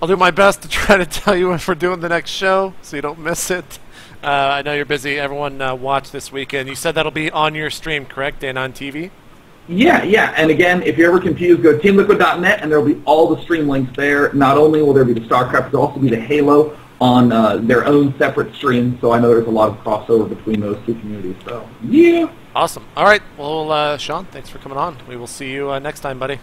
do my best to try to tell you if we're doing the next show, so you don't miss it. I know you're busy. Everyone watch this weekend. You said that'll be on your stream, correct? And on TV? Yeah. And again, if you're ever confused, go to teamliquid.net, and there will be all the stream links there. Not only will there be the StarCraft, there'll also be the Halo on their own separate stream. So I know there's a lot of crossover between those two communities. So, yeah. Awesome. All right. Well, Sean, thanks for coming on. We will see you next time, buddy.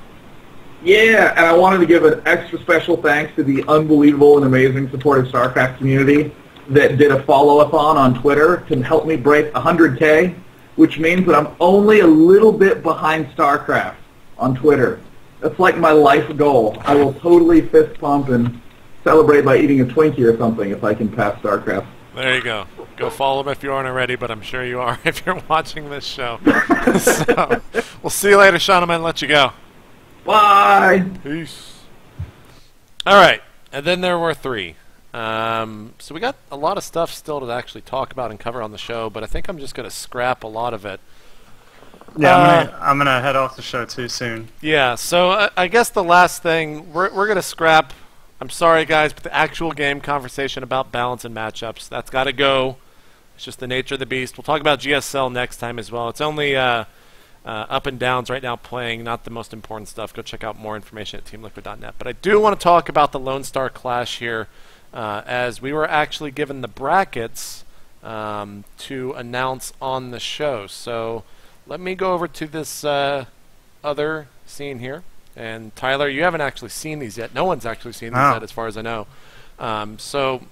Yeah, and I wanted to give an extra special thanks to the unbelievable and amazing supportive StarCraft community that did a follow-up on Twitter to help me break 100K, which means that I'm only a little bit behind StarCraft on Twitter. That's like my life goal. I will totally fist pump and celebrate by eating a Twinkie or something if I can pass StarCraft. There you go. Go follow him if you aren't already, but I'm sure you are if you're watching this show. So, we'll see you later, Sean. I'm going to let you go. Bye. Peace. All right. And then there were three. So we got a lot of stuff still to actually talk about and cover on the show, but I think I'm just going to scrap a lot of it. Yeah, I'm gonna head off the show too soon. Yeah, so I guess the last thing, we're going to scrap, I'm sorry guys, but the actual game conversation about balance and matchups, that's got to go. It's just the nature of the beast. We'll talk about GSL next time as well. It's only up and downs right now playing, not the most important stuff. Go check out more information at teamliquid.net. But I do want to talk about the Lone Star Clash here, as we were actually given the brackets to announce on the show. So let me go over to this other scene here. And Tyler, you haven't actually seen these yet. No one's actually seen these yet, as far as I know. So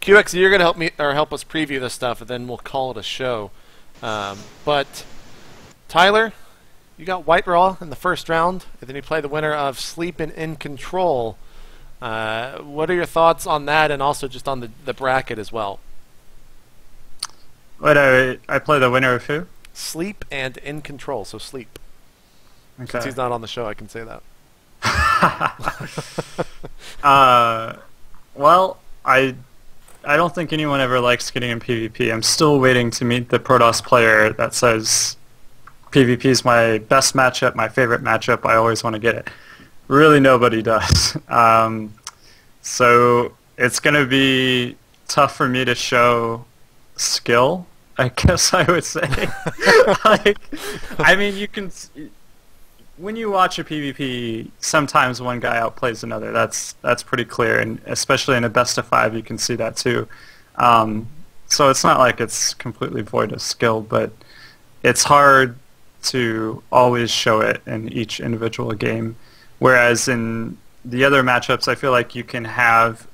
QX, you're going to help me or help us preview this stuff, and then we'll call it a show. But Tyler, you got White Raw in the first round, and then you play the winner of Sleep and In Control. What are your thoughts on that, and also just on the bracket as well? What, I play the winner of who? Sleep and In Control, so Sleep. Okay. Since he's not on the show, I can say that. Well, I don't think anyone ever likes getting in PvP. I'm still waiting to meet the Protoss player that says PvP is my best matchup, my favorite matchup, I always want to get it. Really nobody does. So it's going to be tough for me to show skill, I guess I would say. Like, I mean, you can... When you watch a PvP, sometimes one guy outplays another. That's pretty clear, and especially in a best of 5, you can see that too. So it's not like it's completely void of skill, but it's hard to always show it in each individual game. Whereas in the other matchups, I feel like you can have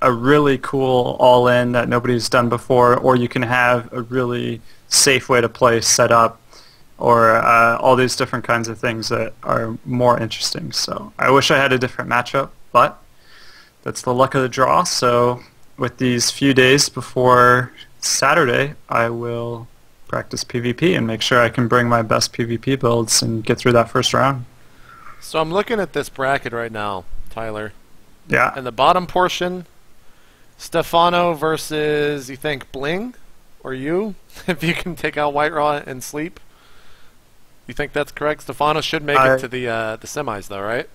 a really cool all-in that nobody's done before, or you can have a really safe way to play set up, or all these different kinds of things that are more interesting. So I wish I had a different matchup, but that's the luck of the draw. So with these few days before Saturday, I will practice PvP and make sure I can bring my best PvP builds and get through that first round. So I'm looking at this bracket right now, Tyler. Yeah. In the bottom portion, Stephano versus, you think, Bling? Or you? If you can take out White Raw and Sleep? You think that's correct? Stephano should make it to the semis, though, right?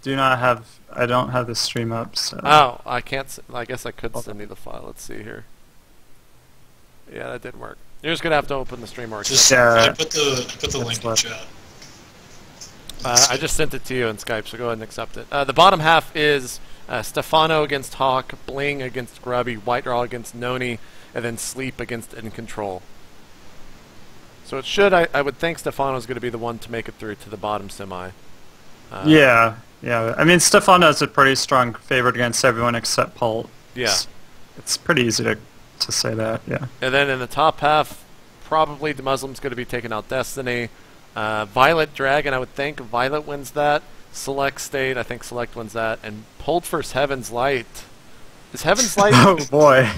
I don't have the stream up, so... Oh, I can't... I guess I could send you the file. Let's see here. Yeah, that didn't work. You're just going to have to open the stream or just, I put the link in chat. I just sent it to you in Skype, so go ahead and accept it. The bottom half is Stephano against Hawk, Bling against Grubby, White Raw against Noni, and then Sleep against In Control. So it should, I would think Stephano's going to be the one to make it through to the bottom semi. Yeah. I mean, Stephano's a pretty strong favorite against everyone except Pult. Yeah. It's pretty easy to say that, yeah. And then in the top half, probably the Muslim's going to be taking out Destiny. Violet Dragon, I would think Violet wins that. Select State, I think Select wins that. And Pult versus Heaven's Light. Is Heaven's Light... Oh, boy.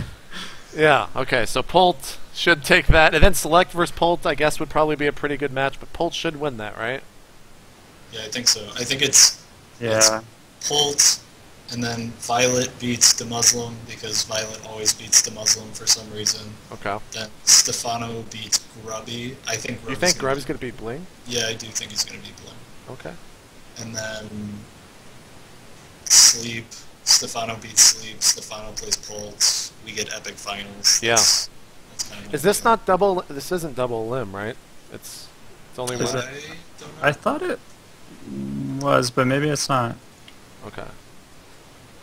Yeah, okay, so Pult should take that. And then Select versus Pult, I guess, would probably be a pretty good match, but Pult should win that, right? Yeah, I think so. I think it's Pult, and then Violet beats the Muslim, because Violet always beats the Muslim for some reason. Okay. Then Stephano beats Grubby. I think Grubby's You think Grubby's going to beat Bling? Yeah, I do think he's going to beat Bling. Okay. And then Sleep. Stephano beats Sleep. Stephano plays Pult. We get epic finals. Yeah. That's kind of Is this not double... This isn't double limb, right? It's only one... I don't know. I thought it was, but maybe it's not. Okay.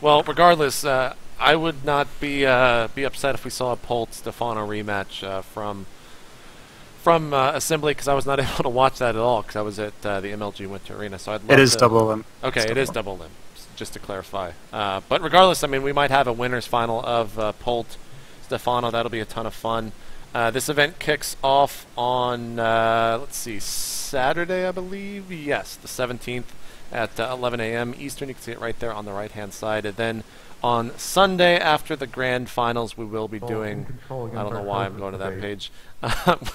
Well, regardless, I would not be upset if we saw a Pult Stephano rematch from Assembly, because I was not able to watch that at all because I was at the MLG Winter Arena. So I'd love It is double limb. Okay, it is double limb. Just to clarify. But regardless, I mean, we might have a winners final of Pult Stephano. That'll be a ton of fun. This event kicks off on let's see, Saturday, I believe. Yes, the 17th. At 11 a.m. Eastern. You can see it right there on the right-hand side. And then on Sunday, after the grand finals, we will be doing... I don't know why I'm going to that page.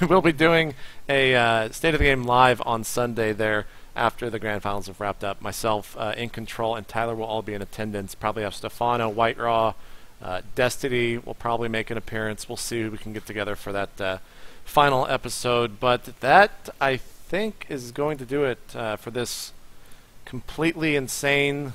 We will be doing a State of the Game live on Sunday there after the grand finals have wrapped up. Myself, In Control, and Tyler will all be in attendance. Probably have Stephano, White Raw, Destiny will probably make an appearance. We'll see who we can get together for that final episode. But that, I think, is going to do it for this completely insane,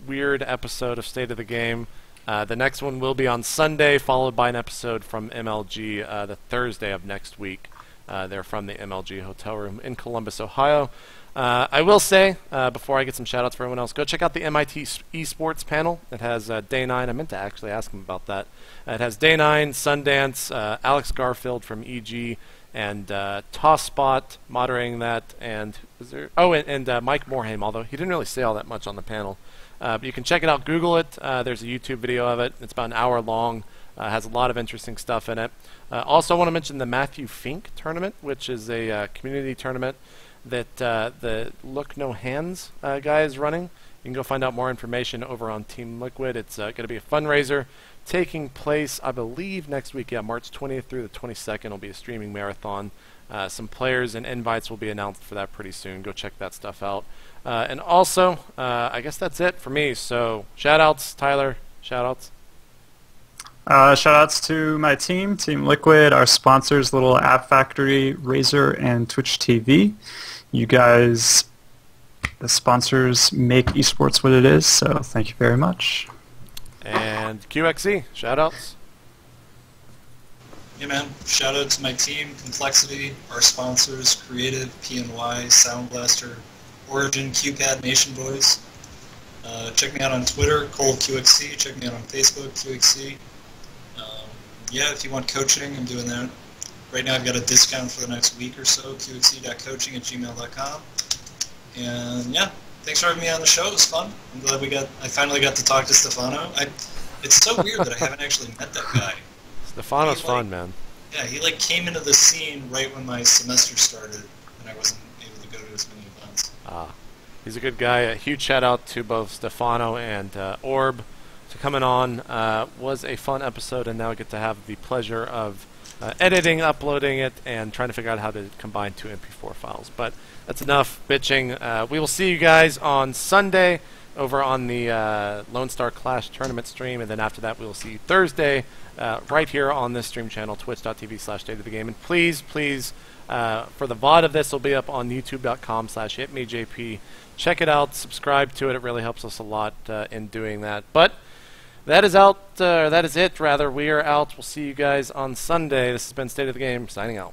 weird episode of State of the Game. The next one will be on Sunday, followed by an episode from MLG the Thursday of next week. They're from the MLG Hotel Room in Columbus, Ohio. I will say, before I get some shout-outs for everyone else, go check out the MIT Esports panel. It has Day 9. I meant to actually ask him about that. It has Day 9, Sundance, Alex Garfield from EG, and Tosspot moderating that, and is there? Oh, and Mike Morhaime, although he didn't really say all that much on the panel. But you can check it out. Google it. There's a YouTube video of it. It's about an hour long. Has a lot of interesting stuff in it. Also, I want to mention the Matthew Fink tournament, which is a community tournament that the Look No Hands guy is running. You can go find out more information over on Team Liquid. It's going to be a fundraiser taking place, I believe, next week. Yeah, March 20th through the 22nd will be a streaming marathon. Some players and invites will be announced for that pretty soon. Go check that stuff out. And also, I guess that's it for me. So, shout-outs, Tyler. Shout-outs. Shout-outs to my team, Team Liquid, our sponsors, Little App Factory, Razer, and Twitch TV. You guys, the sponsors, make esports what it is, so thank you very much. And QXE, shout-outs. Yeah, man. Shout out to my team, Complexity, our sponsors, Creative, PNY, Sound Blaster, Origin, QCAD, Nation Boys. Check me out on Twitter, ColdQXC. Check me out on Facebook, QXC. Yeah, if you want coaching, I'm doing that. Right now I've got a discount for the next week or so, qxc.coaching@gmail.com. And yeah, Thanks for having me on the show. It was fun. I'm glad I finally got to talk to Stephano. It's so weird that I haven't actually met that guy. Stephano's fun, man. Yeah, he came into the scene right when my semester started, and I wasn't able to go to as many events. He's a good guy. A huge shout out to both Stephano and Orb for coming on. Was a fun episode, and now I get to have the pleasure of editing, uploading it, and trying to figure out how to combine 2 MP4 files. But that's enough bitching. We will see you guys on Sunday over on the Lone Star Clash tournament stream, and then after that we will see you Thursday right here on this stream channel, twitch.tv/stateofthegame. And please, for the VOD of this, will be up on youtube.com/itmeJP. Check it out, subscribe to it. It really helps us a lot in doing that. But that is out. That is it, rather. We are out. We'll see you guys on Sunday. This has been State of the Game, signing out.